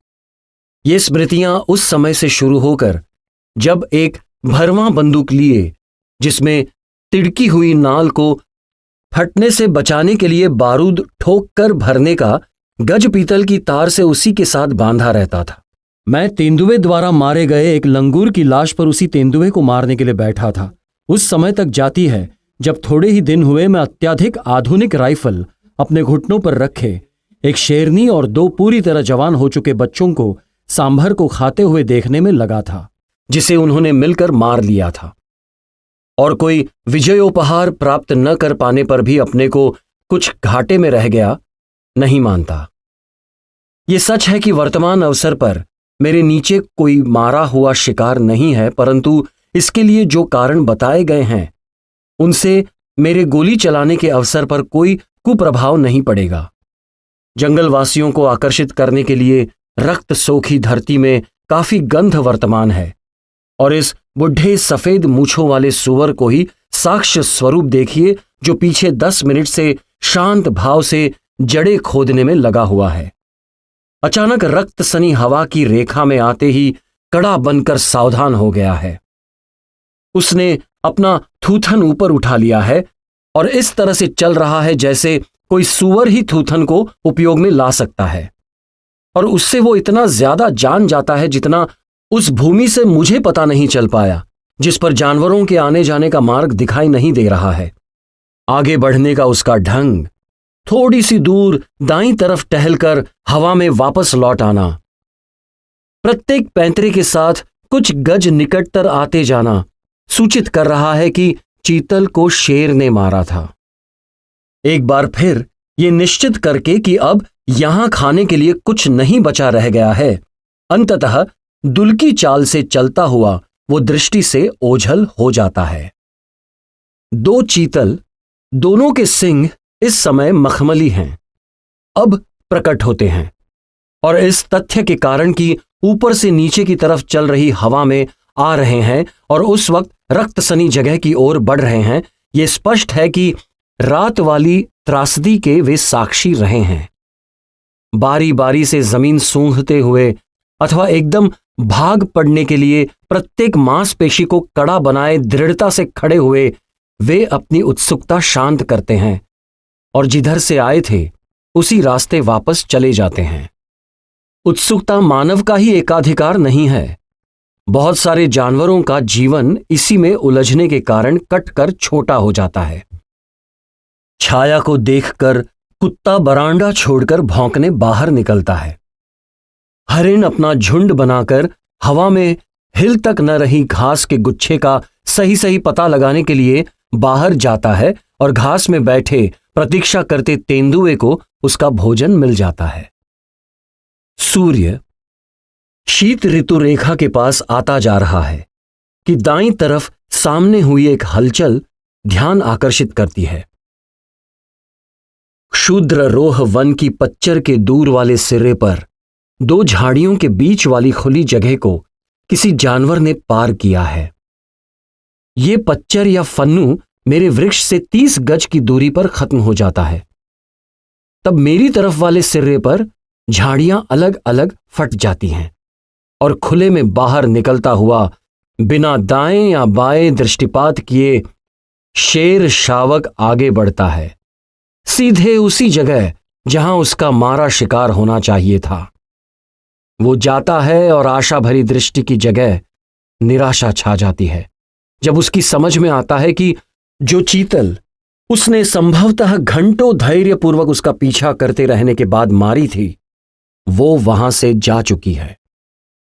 ये स्मृतियां उस समय से शुरू होकर जब एक भरवां बंदूक लिए, जिसमें तिड़की हुई नाल को फटने से बचाने के लिए बारूद ठोक कर भरने का गज पीतल की तार से उसी के साथ बांधा रहता था। मैं तेंदुए द्वारा मारे गए एक लंगूर की लाश पर उसी तेंदुए को मारने के लिए बैठा था। उस समय तक जाती है जब थोड़े ही दिन हुए मैं अत्याधिक आधुनिक राइफल अपने घुटनों पर रखे एक शेरनी और 2 पूरी तरह जवान हो चुके बच्चों को सांभर को खाते हुए देखने में लगा था, जिसे उन्होंने मिलकर मार लिया था। और कोई विजयोपहार प्राप्त न कर पाने पर भी अपने को कुछ घाटे में रह गया नहीं मानता। ये सच है कि वर्तमान अवसर पर मेरे नीचे कोई मारा हुआ शिकार नहीं है, परंतु इसके लिए जो कारण बताए गए हैं उनसे मेरे गोली चलाने के अवसर पर कोई कुप्रभाव नहीं पड़ेगा। जंगलवासियों को आकर्षित करने के लिए रक्त सोखी धरती में काफी गंध वर्तमान है और इस बुढ़े सफेद मूछों वाले सुअर को ही साक्ष्य स्वरूप देखिए जो पीछे 10 मिनट से शांत भाव से जड़े खोदने में लगा हुआ है। अचानक रक्त सनी हवा की रेखा में आते ही कड़ा बनकर सावधान हो गया है। उसने अपना थूथन ऊपर उठा लिया है और इस तरह से चल रहा है जैसे कोई सुअर ही थूथन को उपयोग में ला सकता है, और उससे वो इतना ज्यादा जान जाता है जितना उस भूमि से मुझे पता नहीं चल पाया, जिस पर जानवरों के आने जाने का मार्ग दिखाई नहीं दे रहा है। आगे बढ़ने का उसका ढंग, थोड़ी सी दूर दाईं तरफ टहलकर हवा में वापस लौट आना, प्रत्येक पैंतरे के साथ कुछ गज निकटतर आते जाना सूचित कर रहा है कि चीतल को शेर ने मारा था। एक बार फिर ये निश्चित करके कि अब यहां खाने के लिए कुछ नहीं बचा रह गया है, अंततः दुल्की चाल से चलता हुआ वो दृष्टि से ओझल हो जाता है। 2 चीतल, दोनों के सिंग इस समय मखमली हैं, अब प्रकट होते हैं, और इस तथ्य के कारण कि ऊपर से नीचे की तरफ चल रही हवा में आ रहे हैं और उस वक्त रक्त सनी जगह की ओर बढ़ रहे हैं, ये स्पष्ट है कि रात वाली त्रासदी के वे साक्षी रहे हैं। बारी बारी से जमीन सूंघते हुए अथवा एकदम भाग पड़ने के लिए प्रत्येक मांसपेशी को कड़ा बनाए दृढ़ता से खड़े हुए वे अपनी उत्सुकता शांत करते हैं और जिधर से आए थे उसी रास्ते वापस चले जाते हैं। उत्सुकता मानव का ही एकाधिकार नहीं है। बहुत सारे जानवरों का जीवन इसी में उलझने के कारण कटकर छोटा हो जाता है। छाया को देखकर कुत्ता बरांडा छोड़कर भौंकने बाहर निकलता है। हरिण अपना झुंड बनाकर हवा में हिल तक न रही घास के गुच्छे का सही सही पता लगाने के लिए बाहर जाता है और घास में बैठे प्रतीक्षा करते तेंदुए को उसका भोजन मिल जाता है। सूर्य शीत ऋतु रेखा के पास आता जा रहा है कि दाईं तरफ सामने हुई एक हलचल ध्यान आकर्षित करती है। क्षुद्र रोह वन की पच्चर के दूर वाले सिरे पर 2 झाड़ियों के बीच वाली खुली जगह को किसी जानवर ने पार किया है। ये पच्चर या फन्नू मेरे वृक्ष से 30 गज की दूरी पर खत्म हो जाता है। तब मेरी तरफ वाले सिरे पर झाड़ियां अलग अलग फट जाती हैं और खुले में बाहर निकलता हुआ बिना दाएं या बाएं दृष्टिपात किए शेर शावक आगे बढ़ता है, सीधे उसी जगह जहां उसका मारा शिकार होना चाहिए था। वो जाता है और आशा भरी दृष्टि की जगह निराशा छा जाती है जब उसकी समझ में आता है कि जो चीतल उसने संभवतः घंटों धैर्यपूर्वक उसका पीछा करते रहने के बाद मारी थी, वो वहां से जा चुकी है।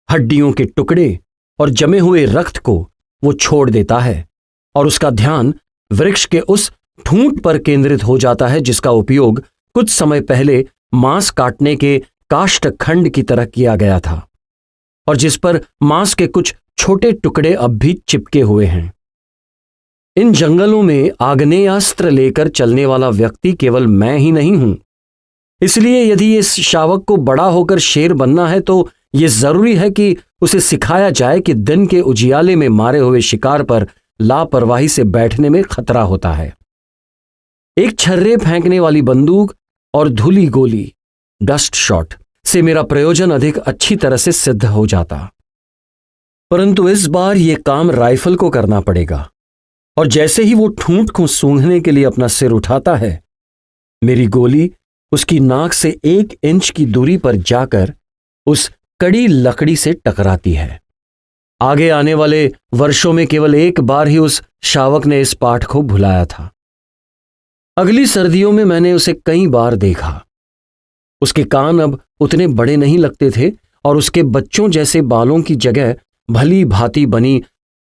हड्डियों के टुकड़े और जमे हुए रक्त को वो छोड़ देता है और उसका ध्यान वृक्ष के उस ठूंठ पर केंद्रित हो जाता है जिसका उपयोग कुछ समय पहले मांस काटने के काष्ठखंड की तरह किया गया था और जिस पर मांस के कुछ छोटे टुकड़े अब भी चिपके हुए हैं। इन जंगलों में आग्नेयास्त्र लेकर चलने वाला व्यक्ति केवल मैं ही नहीं हूं, इसलिए यदि इस शावक को बड़ा होकर शेर बनना है तो यह जरूरी है कि उसे सिखाया जाए कि दिन के उजियाले में मारे हुए शिकार पर लापरवाही से बैठने में खतरा होता है। एक छर्रे फेंकने वाली बंदूक और धुली गोली डस्ट शॉट से मेरा प्रयोजन अधिक अच्छी तरह से सिद्ध हो जाता, परंतु इस बार यह काम राइफल को करना पड़ेगा। और जैसे ही वो ठूंठ को सूंघने के लिए अपना सिर उठाता है, मेरी गोली उसकी नाक से 1 इंच की दूरी पर जाकर उस कड़ी लकड़ी से टकराती है। आगे आने वाले वर्षों में केवल एक बार ही उस शावक ने इस पाठ को भुलाया था। अगली सर्दियों में मैंने उसे कई बार देखा। उसके कान अब उतने बड़े नहीं लगते थे और उसके बच्चों जैसे बालों की जगह भली भांति बनी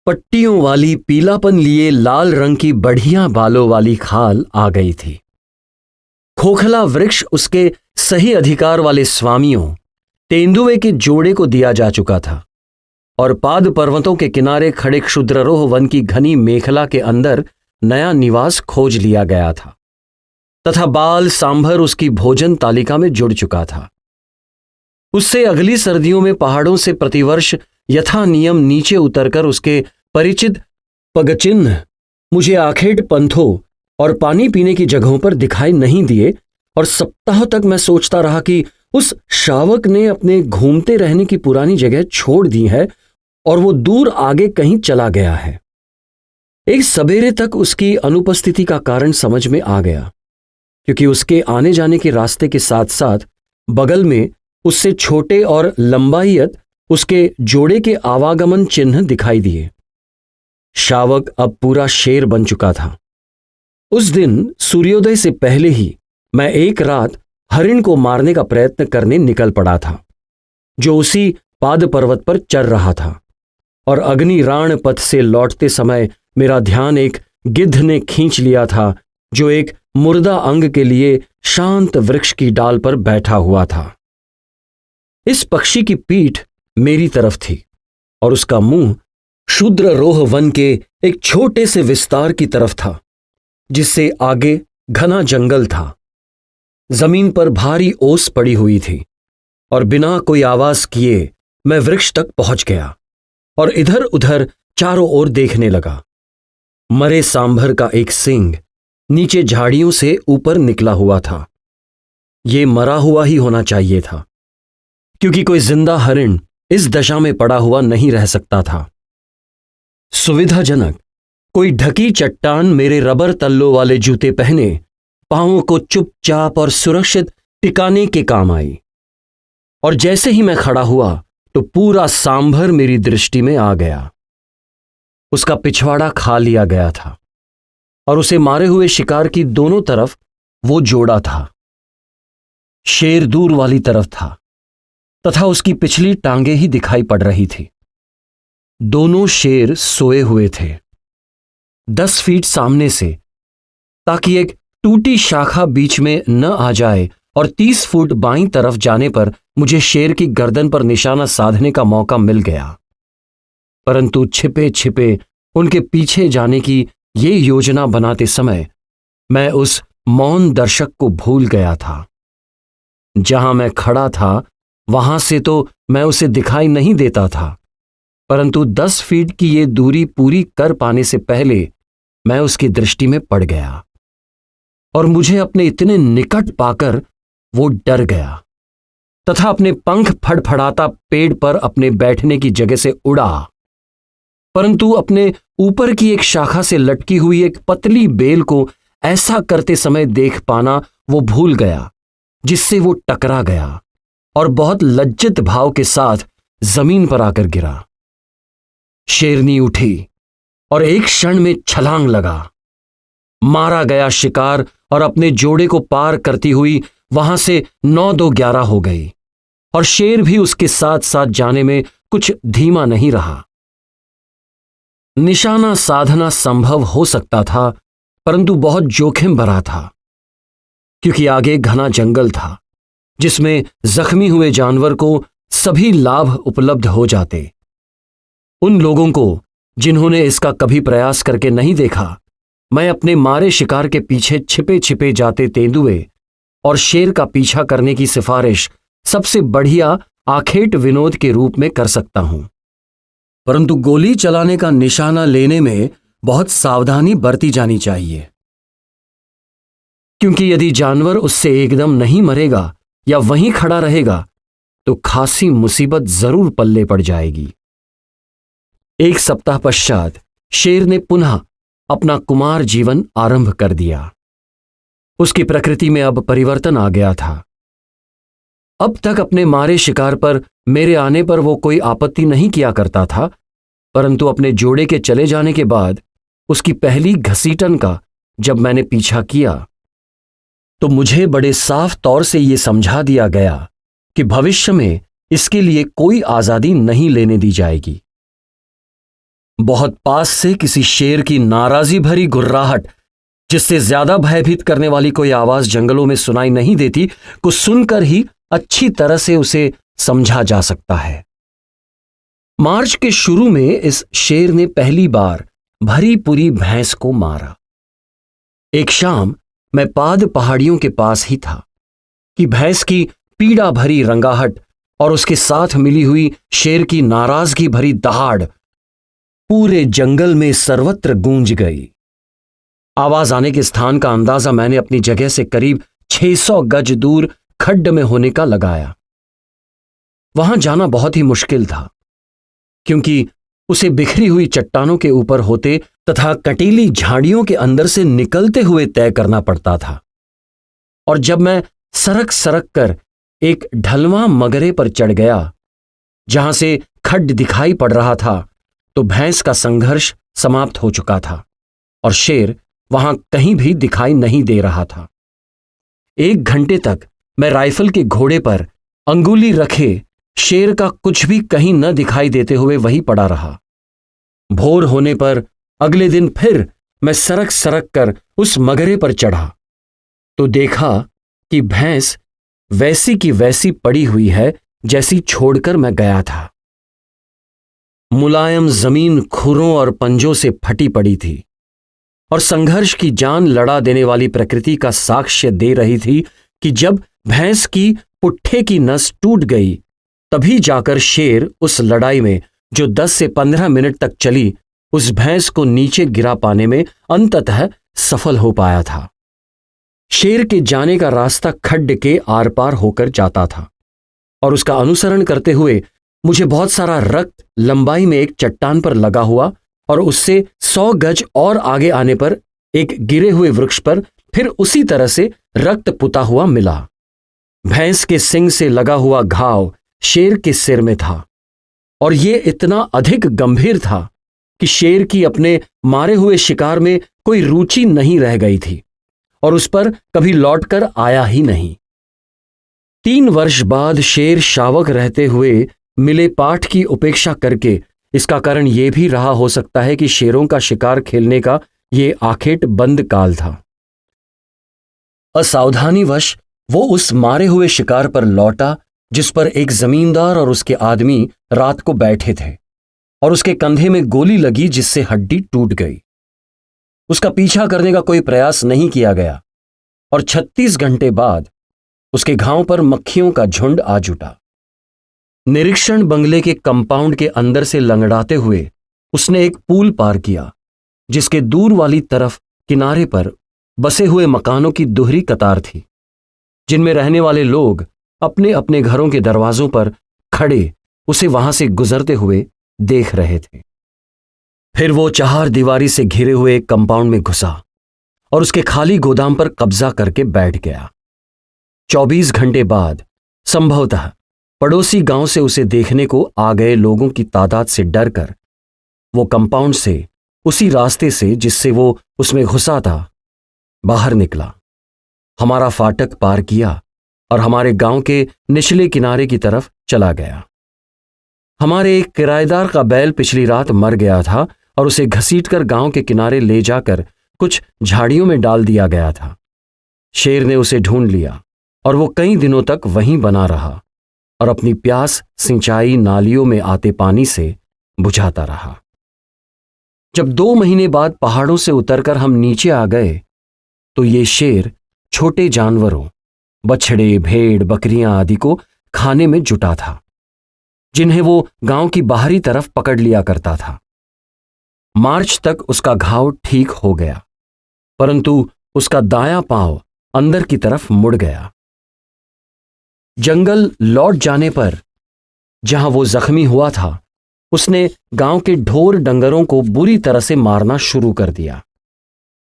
पट्टियों वाली पीलापन लिए लाल रंग की बढ़िया बालों वाली खाल आ गई थी। खोखला वृक्ष उसके सही अधिकार वाले स्वामियों तेंदुए के जोड़े को दिया जा चुका था और पाद पर्वतों के किनारे खड़े क्षुद्ररोह वन की घनी मेखला के अंदर नया निवास खोज लिया गया था तथा बाल सांभर उसकी भोजन तालिका में जुड़ चुका था। उससे अगली सर्दियों में पहाड़ों से प्रतिवर्ष यथा नियम नीचे उतरकर उसके परिचित पगचिन्ह मुझे आखेट पंथों और पानी पीने की जगहों पर दिखाई नहीं दिए और सप्ताहों तक मैं सोचता रहा कि उस शावक ने अपने घूमते रहने की पुरानी जगह छोड़ दी है और वो दूर आगे कहीं चला गया है। एक सवेरे तक उसकी अनुपस्थिति का कारण समझ में आ गया, क्योंकि उसके आने जाने के रास्ते के साथ साथ बगल में उससे छोटे और लंबायत उसके जोड़े के आवागमन चिन्ह दिखाई दिए। शावक अब पूरा शेर बन चुका था। उस दिन सूर्योदय से पहले ही मैं एक रात हरिण को मारने का प्रयत्न करने निकल पड़ा था, जो उसी पाद पर्वत पर चर रहा था, और अग्निराण पथ से लौटते समय मेरा ध्यान एक गिद्ध ने खींच लिया था जो एक मुर्दा अंग के लिए शांत वृक्ष की डाल पर बैठा हुआ था। इस पक्षी की पीठ मेरी तरफ थी और उसका मुंह शूद्ररोह वन के एक छोटे से विस्तार की तरफ था, जिससे आगे घना जंगल था। जमीन पर भारी ओस पड़ी हुई थी और बिना कोई आवाज किए मैं वृक्ष तक पहुंच गया और इधर उधर चारों ओर देखने लगा। मरे सांभर का एक सींग नीचे झाड़ियों से ऊपर निकला हुआ था। यह मरा हुआ ही होना चाहिए था, क्योंकि कोई जिंदा हरिण इस दशा में पड़ा हुआ नहीं रह सकता था। सुविधाजनक कोई ढकी चट्टान मेरे रबर तल्लों वाले जूते पहने पांवों को चुपचाप और सुरक्षित टिकाने के काम आई, और जैसे ही मैं खड़ा हुआ तो पूरा सांभर मेरी दृष्टि में आ गया। उसका पिछवाड़ा खा लिया गया था और उसे मारे हुए शिकार की दोनों तरफ वो जोड़ा था। शेर दूर वाली तरफ था तथा उसकी पिछली टांगे ही दिखाई पड़ रही थी। दोनों शेर सोए हुए थे 10 फीट सामने से, ताकि एक टूटी शाखा बीच में न आ जाए और 30 फुट बाईं तरफ जाने पर मुझे शेर की गर्दन पर निशाना साधने का मौका मिल गया। परंतु छिपे छिपे उनके पीछे जाने की ये योजना बनाते समय मैं उस मौन दर्शक को भूल गया था। जहां मैं खड़ा था वहां से तो मैं उसे दिखाई नहीं देता था, परंतु 10 फीट की ये दूरी पूरी कर पाने से पहले मैं उसकी दृष्टि में पड़ गया और मुझे अपने इतने निकट पाकर वो डर गया तथा अपने पंख फड़फड़ाता पेड़ पर अपने बैठने की जगह से उड़ा परंतु अपने ऊपर की एक शाखा से लटकी हुई एक पतली बेल को ऐसा करते समय देख पाना वो भूल गया, जिससे वो टकरा गया और बहुत लज्जित भाव के साथ जमीन पर आकर गिरा। शेरनी उठी और एक क्षण में छलांग लगा। मारा गया शिकार और अपने जोड़े को पार करती हुई वहां से 9-2-11 हो गई और शेर भी उसके साथ साथ जाने में कुछ धीमा नहीं रहा। निशाना साधना संभव हो सकता था, परंतु बहुत जोखिम भरा था, क्योंकि आगे घना जंगल था जिसमें जख्मी हुए जानवर को सभी लाभ उपलब्ध हो जाते। उन लोगों को जिन्होंने इसका कभी प्रयास करके नहीं देखा, मैं अपने मारे शिकार के पीछे छिपे छिपे जाते तेंदुए और शेर का पीछा करने की सिफारिश सबसे बढ़िया आखेट विनोद के रूप में कर सकता हूं, परंतु गोली चलाने का निशाना लेने में बहुत सावधानी बरती जानी चाहिए, क्योंकि यदि जानवर उससे एकदम नहीं मरेगा या वहीं खड़ा रहेगा तो खासी मुसीबत जरूर पल्ले पड़ जाएगी। एक सप्ताह पश्चात शेर ने पुनः अपना कुमार जीवन आरंभ कर दिया। उसकी प्रकृति में अब परिवर्तन आ गया था। अब तक अपने मारे शिकार पर मेरे आने पर वो कोई आपत्ति नहीं किया करता था, परंतु अपने जोड़े के चले जाने के बाद उसकी पहली घसीटन का जब मैंने पीछा किया तो मुझे बड़े साफ तौर से ये समझा दिया गया कि भविष्य में इसके लिए कोई आजादी नहीं लेने दी जाएगी। बहुत पास से किसी शेर की नाराजी भरी गुर्राहट, जिससे ज्यादा भयभीत करने वाली कोई आवाज जंगलों में सुनाई नहीं देती, को सुनकर ही अच्छी तरह से उसे समझा जा सकता है। मार्च के शुरू में इस शेर ने पहली बार भरी पूरी भैंस को मारा। एक शाम मैं पाद पहाड़ियों के पास ही था कि भैंस की पीड़ा भरी रंगाहट और उसके साथ मिली हुई शेर की नाराजगी भरी दहाड़ पूरे जंगल में सर्वत्र गूंज गई। आवाज आने के स्थान का अंदाजा मैंने अपनी जगह से करीब 600 गज दूर खड्ड में होने का लगाया। वहां जाना बहुत ही मुश्किल था, क्योंकि उसे बिखरी हुई चट्टानों के ऊपर होते तथा कटीली झाड़ियों के अंदर से निकलते हुए तय करना पड़ता था। और जब मैं सरक सरक कर एक ढलवां मगरे पर चढ़ गया जहां से खड्ड दिखाई पड़ रहा था, तो भैंस का संघर्ष समाप्त हो चुका था और शेर वहां कहीं भी दिखाई नहीं दे रहा था। 1 घंटे तक मैं राइफल के घोड़े पर अंगुली रखे शेर का कुछ भी कहीं न दिखाई देते हुए वहीं पड़ा रहा। भोर होने पर अगले दिन फिर मैं सरक सरक कर उस मगरे पर चढ़ा तो देखा कि भैंस वैसी की वैसी पड़ी हुई है जैसी छोड़कर मैं गया था। मुलायम जमीन खुरों और पंजों से फटी पड़ी थी और संघर्ष की जान लड़ा देने वाली प्रकृति का साक्ष्य दे रही थी कि जब भैंस की पुट्ठे की नस टूट गई, तभी जाकर शेर उस लड़ाई में जो 10 से 15 मिनट तक चली, उस भैंस को नीचे गिरा पाने में अंततः सफल हो पाया था। शेर के जाने का रास्ता खड्ड के आर पार होकर जाता था और उसका अनुसरण करते हुए मुझे बहुत सारा रक्त लंबाई में एक चट्टान पर लगा हुआ और उससे 100 गज और आगे आने पर एक गिरे हुए वृक्ष पर फिर उसी तरह से रक्त पुता हुआ मिला। भैंस के सिंग से लगा हुआ घाव शेर के सिर में था और ये इतना अधिक गंभीर था कि शेर की अपने मारे हुए शिकार में कोई रुचि नहीं रह गई थी और उस पर कभी लौटकर आया ही नहीं। 3 वर्ष बाद शेर शावक रहते हुए मिले पाठ की उपेक्षा करके, इसका कारण यह भी रहा हो सकता है कि शेरों का शिकार खेलने का ये आखेट बंद काल था। असावधानीवश वो उस मारे हुए शिकार पर लौटा जिस पर एक जमींदार और उसके आदमी रात को बैठे थे और उसके कंधे में गोली लगी जिससे हड्डी टूट गई। उसका पीछा करने का कोई प्रयास नहीं किया गया और 36 घंटे बाद उसके घाव पर मक्खियों का झुंड आ जुटा। निरीक्षण बंगले के कंपाउंड के अंदर से लंगड़ाते हुए उसने एक पुल पार किया जिसके दूर वाली तरफ किनारे पर बसे हुए मकानों की दोहरी कतार थी, जिनमें रहने वाले लोग अपने अपने घरों के दरवाजों पर खड़े उसे वहां से गुजरते हुए देख रहे थे। फिर वो चार दीवारी से घिरे हुए एक कंपाउंड में घुसा और उसके खाली गोदाम पर कब्जा करके बैठ गया। 24 घंटे बाद संभवतः पड़ोसी गांव से उसे देखने को आ गए लोगों की तादाद से डरकर वो कंपाउंड से उसी रास्ते से जिससे वो उसमें घुसा था बाहर निकला, हमारा फाटक पार किया और हमारे गांव के निचले किनारे की तरफ चला गया। हमारे एक किराएदार का बैल पिछली रात मर गया था और उसे घसीटकर गांव के किनारे ले जाकर कुछ झाड़ियों में डाल दिया गया था। शेर ने उसे ढूंढ लिया और वो कई दिनों तक वहीं बना रहा और अपनी प्यास सिंचाई नालियों में आते पानी से बुझाता रहा। जब 2 महीने बाद पहाड़ों से उतरकर हम नीचे आ गए तो ये शेर छोटे जानवरों, बछड़े, भेड़, बकरियां आदि को खाने में जुटा था, जिन्हें वो गांव की बाहरी तरफ पकड़ लिया करता था। मार्च तक उसका घाव ठीक हो गया, परंतु उसका दायां पांव अंदर की तरफ मुड़ गया। जंगल लौट जाने पर जहां वो जख्मी हुआ था, उसने गांव के ढोर डंगरों को बुरी तरह से मारना शुरू कर दिया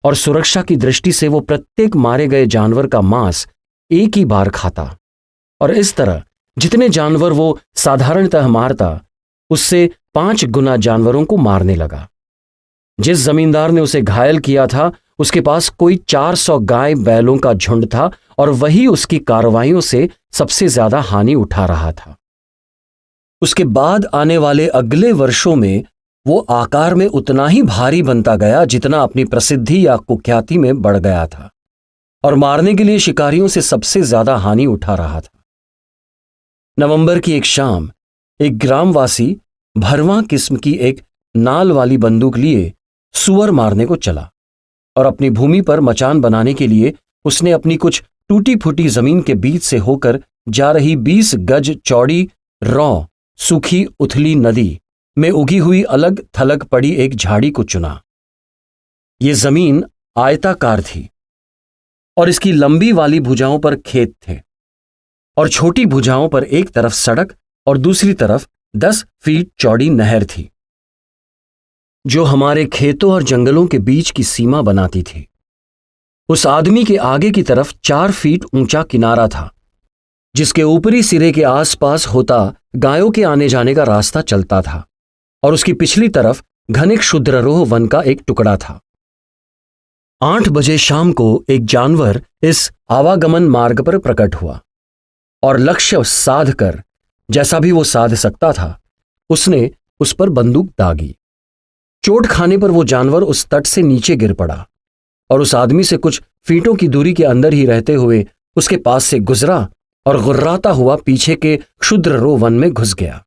और सुरक्षा की दृष्टि से वो प्रत्येक मारे गए जानवर का मांस एक ही बार खाता और इस तरह जितने जानवर वो साधारणतः मारता उससे 5 गुना जानवरों को मारने लगा। जिस जमींदार ने उसे घायल किया था उसके पास कोई 400 गाय बैलों का झुंड था और वही उसकी कार्रवाइयों से सबसे ज्यादा हानि उठा रहा था। उसके बाद आने वाले अगले वर्षों में वो आकार में उतना ही भारी बनता गया जितना अपनी प्रसिद्धि या कुख्याति में बढ़ गया था और मारने के लिए शिकारियों से सबसे ज्यादा हानि उठा रहा था। नवंबर की एक शाम एक ग्रामवासी भरवां किस्म की एक नाल वाली बंदूक लिए सुअर मारने को चला और अपनी भूमि पर मचान बनाने के लिए उसने अपनी कुछ टूटी फूटी जमीन के बीच से होकर जा रही 20 गज चौड़ी रौ सूखी उथली नदी में उगी हुई अलग थलग पड़ी एक झाड़ी को चुना। ये जमीन आयताकार थी और इसकी लंबी वाली भुजाओं पर खेत थे और छोटी भुजाओं पर एक तरफ सड़क और दूसरी तरफ 10 फीट चौड़ी नहर थी जो हमारे खेतों और जंगलों के बीच की सीमा बनाती थी। उस आदमी के आगे की तरफ 4 फीट ऊंचा किनारा था जिसके ऊपरी सिरे के आसपास होता गायों के आने जाने का रास्ता चलता था और उसकी पिछली तरफ घने क्षुद्ररोह वन का एक टुकड़ा था। 8 बजे शाम को एक जानवर इस आवागमन मार्ग पर प्रकट हुआ और लक्ष्य साध कर, जैसा भी वो साध सकता था, उसने उस पर बंदूक दागी। चोट खाने पर वो जानवर उस तट से नीचे गिर पड़ा और उस आदमी से कुछ फीटों की दूरी के अंदर ही रहते हुए उसके पास से गुजरा और गुर्राता हुआ पीछे के क्षुद्ररोह वन में घुस गया।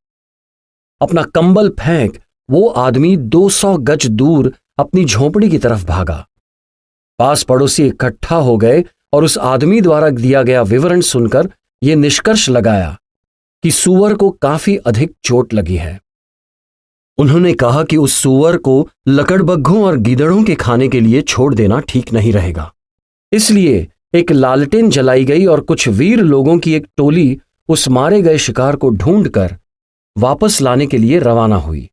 अपना कंबल फेंक वो आदमी 200 गज दूर अपनी झोंपड़ी की तरफ भागा। पास पड़ोसी इकट्ठा हो गए और उस आदमी द्वारा दिया गया विवरण सुनकर यह निष्कर्ष लगाया कि सूअर को काफी अधिक चोट लगी है। उन्होंने कहा कि उस सूअर को लकड़बग्घों और गीदड़ों के खाने के लिए छोड़ देना ठीक नहीं रहेगा। इसलिए एक लालटेन जलाई गई और कुछ वीर लोगों की एक टोली उस मारे गए शिकार को ढूंढकर वापस लाने के लिए रवाना हुई।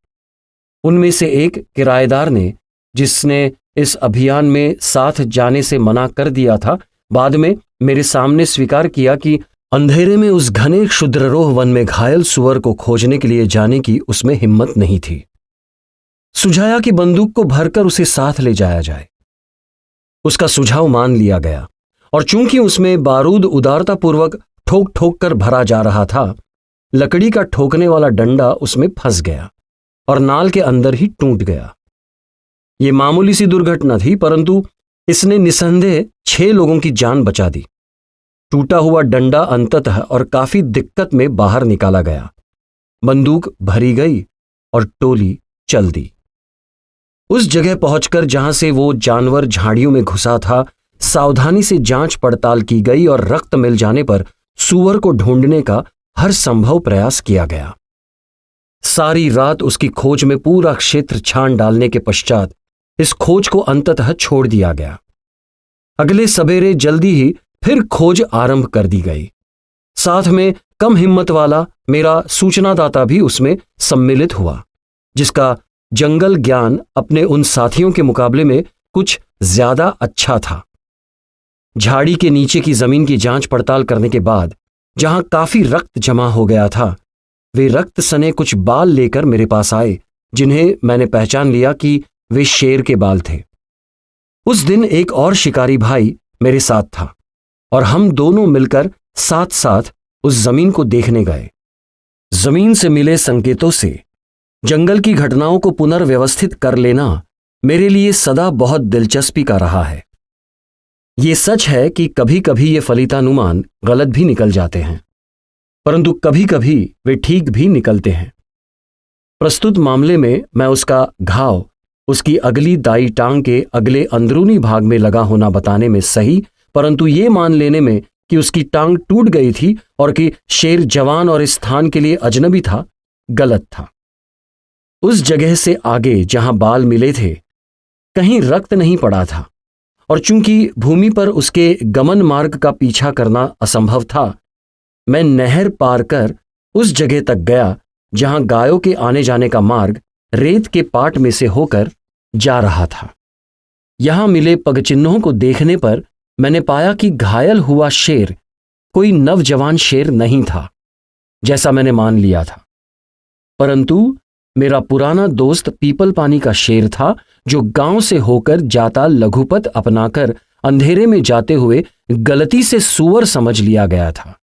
उनमें से एक किराएदार ने, जिसने इस अभियान में साथ जाने से मना कर दिया था, बाद में मेरे सामने स्वीकार किया कि अंधेरे में उस घने क्षुद्ररोह वन में घायल सुअर को खोजने के लिए जाने की उसमें हिम्मत नहीं थी। सुझाया कि बंदूक को भरकर उसे साथ ले जाया जाए। उसका सुझाव मान लिया गया और चूंकि उसमें बारूद उदारतापूर्वक ठोक ठोक कर भरा जा रहा था, लकड़ी का ठोकने वाला डंडा उसमें फंस गया और नाल के अंदर ही टूट गया। यह मामूली सी दुर्घटना थी, परंतु इसने निसंदेह 6 लोगों की जान बचा दी। टूटा हुआ डंडा अंततः और काफी दिक्कत में बाहर निकाला गया। बंदूक भरी गई और टोली चल दी। उस जगह पहुंचकर जहां से वो जानवर झाड़ियों में घुसा था, सावधानी से जांच पड़ताल की गई और रक्त मिल जाने पर सूअर को ढूंढने का हर संभव प्रयास किया गया। सारी रात उसकी खोज में पूरा क्षेत्र छान डालने के पश्चात इस खोज को अंततः छोड़ दिया गया। अगले सवेरे जल्दी ही फिर खोज आरंभ कर दी गई। साथ में कम हिम्मत वाला मेरा सूचनादाता भी उसमें सम्मिलित हुआ, जिसका जंगल ज्ञान अपने उन साथियों के मुकाबले में कुछ ज्यादा अच्छा था। झाड़ी के नीचे की जमीन की जांच पड़ताल करने के बाद जहां काफी रक्त जमा हो गया था, वे रक्त सने कुछ बाल लेकर मेरे पास आए, जिन्हें मैंने पहचान लिया कि वे शेर के बाल थे। उस दिन एक और शिकारी भाई मेरे साथ था और हम दोनों मिलकर साथ साथ उस जमीन को देखने गए। जमीन से मिले संकेतों से जंगल की घटनाओं को पुनर्व्यवस्थित कर लेना मेरे लिए सदा बहुत दिलचस्पी का रहा है। ये सच है कि कभी कभी ये फलितानुमान गलत भी निकल जाते हैं, परंतु कभी कभी वे ठीक भी निकलते हैं। प्रस्तुत मामले में मैं उसका घाव उसकी अगली दाई टांग के अगले अंदरूनी भाग में लगा होना बताने में सही, परंतु ये मान लेने में कि उसकी टांग टूट गई थी और कि शेर जवान और इस स्थान के लिए अजनबी था, गलत था। उस जगह से आगे जहां बाल मिले थे कहीं रक्त नहीं पड़ा था, और चूंकि भूमि पर उसके गमन मार्ग का पीछा करना असंभव था, मैं नहर पार कर उस जगह तक गया जहां गायों के आने जाने का मार्ग रेत के पाट में से होकर जा रहा था। यहां मिले पगचिन्हों को देखने पर मैंने पाया कि घायल हुआ शेर कोई नवजवान शेर नहीं था जैसा मैंने मान लिया था, परंतु मेरा पुराना दोस्त पीपल पानी का शेर था, जो गांव से होकर जाता लघुपथ अपनाकर अंधेरे में जाते हुए गलती से सूअर समझ लिया गया था।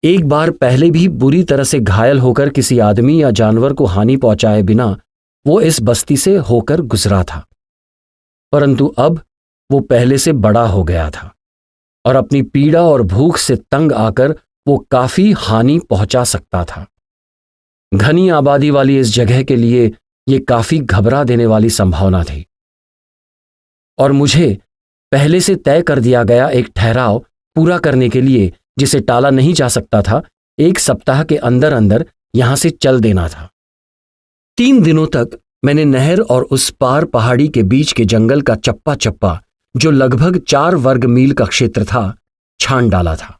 एक बार पहले भी बुरी तरह से घायल होकर किसी आदमी या जानवर को हानि पहुंचाए बिना वो इस बस्ती से होकर गुजरा था, परंतु अब वो पहले से बड़ा हो गया था और अपनी पीड़ा और भूख से तंग आकर वो काफी हानि पहुंचा सकता था। घनी आबादी वाली इस जगह के लिए ये काफी घबरा देने वाली संभावना थी, और मुझे पहले से तय कर दिया गया एक ठहराव पूरा करने के लिए, जिसे टाला नहीं जा सकता था, 1 सप्ताह के अंदर अंदर यहां से चल देना था। 3 दिनों तक मैंने नहर और उस पार पहाड़ी के बीच के जंगल का चप्पा चप्पा, जो लगभग 4 वर्ग मील का क्षेत्र था, छान डाला था,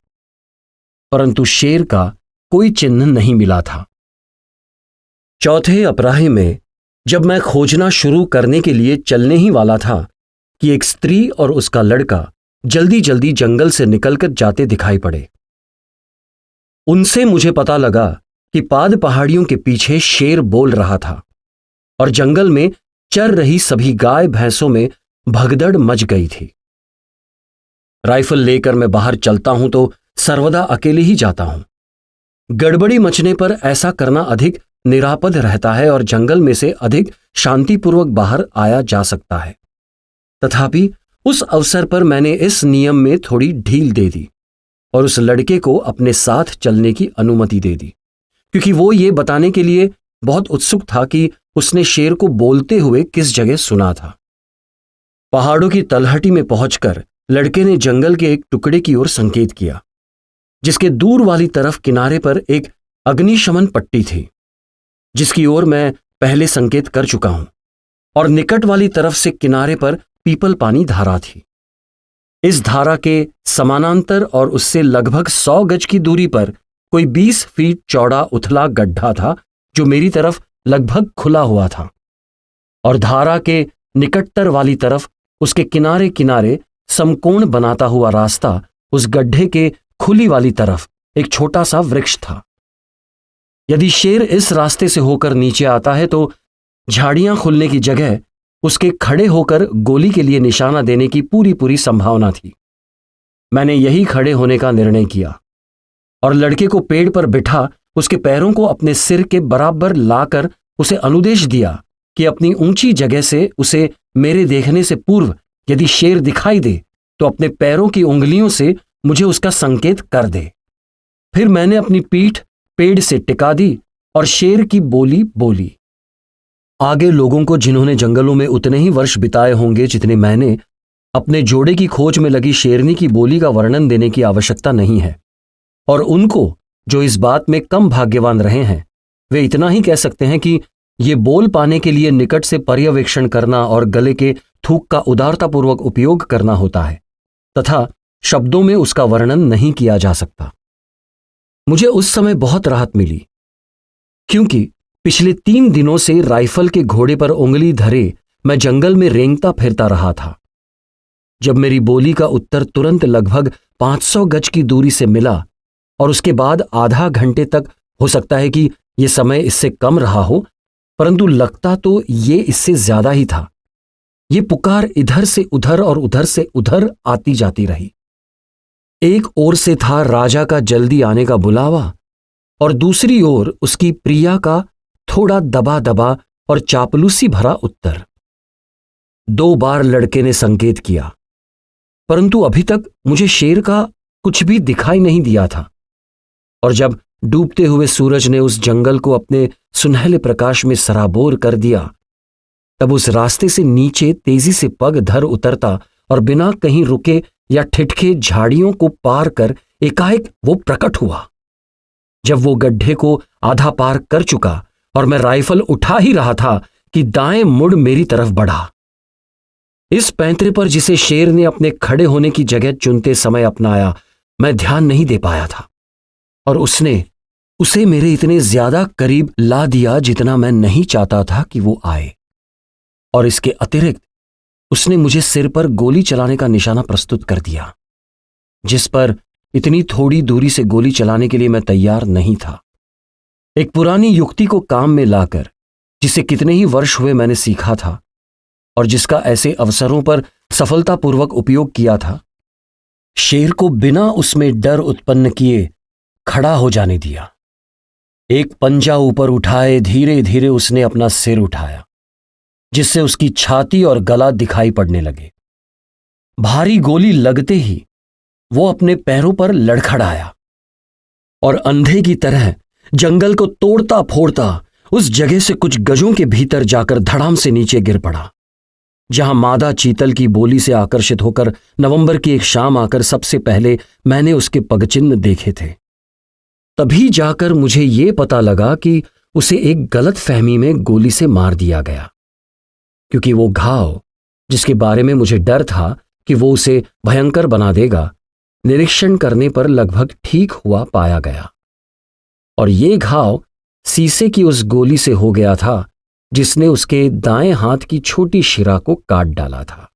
परंतु शेर का कोई चिन्ह नहीं मिला था। चौथे अपराह्न में जब मैं खोजना शुरू करने के लिए चलने ही वाला था कि एक स्त्री और उसका लड़का जल्दी जल्दी जंगल से निकलकर जाते दिखाई पड़े। उनसे मुझे पता लगा कि पाद पहाड़ियों के पीछे शेर बोल रहा था और जंगल में चर रही सभी गाय भैंसों में भगदड़ मच गई थी। राइफल लेकर मैं बाहर चलता हूं तो सर्वदा अकेले ही जाता हूं। गड़बड़ी मचने पर ऐसा करना अधिक निरापद रहता है और जंगल में से अधिक शांतिपूर्वक बाहर आया जा सकता है। तथापि उस अवसर पर मैंने इस नियम में थोड़ी ढील दे दी और उस लड़के को अपने साथ चलने की अनुमति दे दी, क्योंकि वो ये बताने के लिए बहुत उत्सुक था कि उसने शेर को बोलते हुए किस जगह सुना था। पहाड़ों की तलहटी में पहुंचकर लड़के ने जंगल के एक टुकड़े की ओर संकेत किया, जिसके दूर वाली तरफ किनारे पर एक अग्निशमन पट्टी थी, जिसकी ओर मैं पहले संकेत कर चुका हूं, और निकट वाली तरफ से किनारे पर पीपल पानी धारा थी। इस धारा के समानांतर और उससे लगभग 100 गज की दूरी पर कोई 20 फीट चौड़ा उथला गड्ढा था, जो मेरी तरफ लगभग खुला हुआ था, और धारा के निकटतर वाली तरफ उसके किनारे किनारे समकोण बनाता हुआ रास्ता उस गड्ढे के खुली वाली तरफ एक छोटा सा वृक्ष था। यदि शेर इस रास्ते से होकर नीचे आता है तो झाड़ियां खुलने की जगह उसके खड़े होकर गोली के लिए निशाना देने की पूरी संभावना थी। मैंने यही खड़े होने का निर्णय किया और लड़के को पेड़ पर बिठा उसके पैरों को अपने सिर के बराबर लाकर उसे अनुदेश दिया कि अपनी ऊंची जगह से उसे मेरे देखने से पूर्व यदि शेर दिखाई दे तो अपने पैरों की उंगलियों से मुझे उसका संकेत कर दे। फिर मैंने अपनी पीठ पेड़ से टिका दी और शेर की बोली बोली। आगे लोगों को, जिन्होंने जंगलों में उतने ही वर्ष बिताए होंगे जितने मैंने, अपने जोड़े की खोज में लगी शेरनी की बोली का वर्णन देने की आवश्यकता नहीं है, और उनको जो इस बात में कम भाग्यवान रहे हैं, वे इतना ही कह सकते हैं कि ये बोल पाने के लिए निकट से पर्यवेक्षण करना और गले के थूक का उदारतापूर्वक उपयोग करना होता है, तथा शब्दों में उसका वर्णन नहीं किया जा सकता। मुझे उस समय बहुत राहत मिली, क्योंकि पिछले 3 दिनों से राइफल के घोड़े पर उंगली धरे मैं जंगल में रेंगता फिरता रहा था। जब मेरी बोली का उत्तर तुरंत लगभग 500 गज की दूरी से मिला और उसके बाद आधा घंटे तक, हो सकता है कि यह समय इससे कम रहा हो, परंतु लगता तो ये इससे ज्यादा ही था, ये पुकार इधर से उधर और उधर से उधर आती जाती रही। एक ओर से था राजा का जल्दी आने का बुलावा और दूसरी ओर उसकी प्रिया का थोड़ा दबा दबा और चापलूसी भरा उत्तर। 2 बार लड़के ने संकेत किया, परंतु अभी तक मुझे शेर का कुछ भी दिखाई नहीं दिया था। और जब डूबते हुए सूरज ने उस जंगल को अपने सुनहले प्रकाश में सराबोर कर दिया, तब उस रास्ते से नीचे तेजी से पग धर उतरता और बिना कहीं रुके या ठिठके झाड़ियों को पार कर एकाएक वो प्रकट हुआ। जब वो गड्ढे को आधा पार कर चुका और मैं राइफल उठा ही रहा था कि दाएं मुड़ मेरी तरफ बढ़ा। इस पैंतरे पर जिसे शेर ने अपने खड़े होने की जगह चुनते समय अपनाया, मैं ध्यान नहीं दे पाया था और उसने उसे मेरे इतने ज्यादा करीब ला दिया जितना मैं नहीं चाहता था कि वो आए। और इसके अतिरिक्त उसने मुझे सिर पर गोली चलाने का निशाना प्रस्तुत कर दिया, जिस पर इतनी थोड़ी दूरी से गोली चलाने के लिए मैं तैयार नहीं था। एक पुरानी युक्ति को काम में लाकर, जिसे कितने ही वर्ष हुए मैंने सीखा था और जिसका ऐसे अवसरों पर सफलतापूर्वक उपयोग किया था, शेर को बिना उसमें डर उत्पन्न किए खड़ा हो जाने दिया। एक पंजा ऊपर उठाए धीरे धीरे उसने अपना सिर उठाया, जिससे उसकी छाती और गला दिखाई पड़ने लगे। भारी गोली लगते ही वो अपने पैरों पर लड़खड़ाया और अंधे की तरह जंगल को तोड़ता फोड़ता उस जगह से कुछ गजों के भीतर जाकर धड़ाम से नीचे गिर पड़ा, जहां मादा चीतल की बोली से आकर्षित होकर नवंबर की एक शाम आकर सबसे पहले मैंने उसके पगचिन्ह देखे थे। तभी जाकर मुझे ये पता लगा कि उसे एक गलत फहमी में गोली से मार दिया गया, क्योंकि वो घाव, जिसके बारे में मुझे डर था कि वो उसे भयंकर बना देगा, निरीक्षण करने पर लगभग ठीक हुआ पाया गया। और ये घाव शीशे की उस गोली से हो गया था जिसने उसके दाएं हाथ की छोटी शिरा को काट डाला था।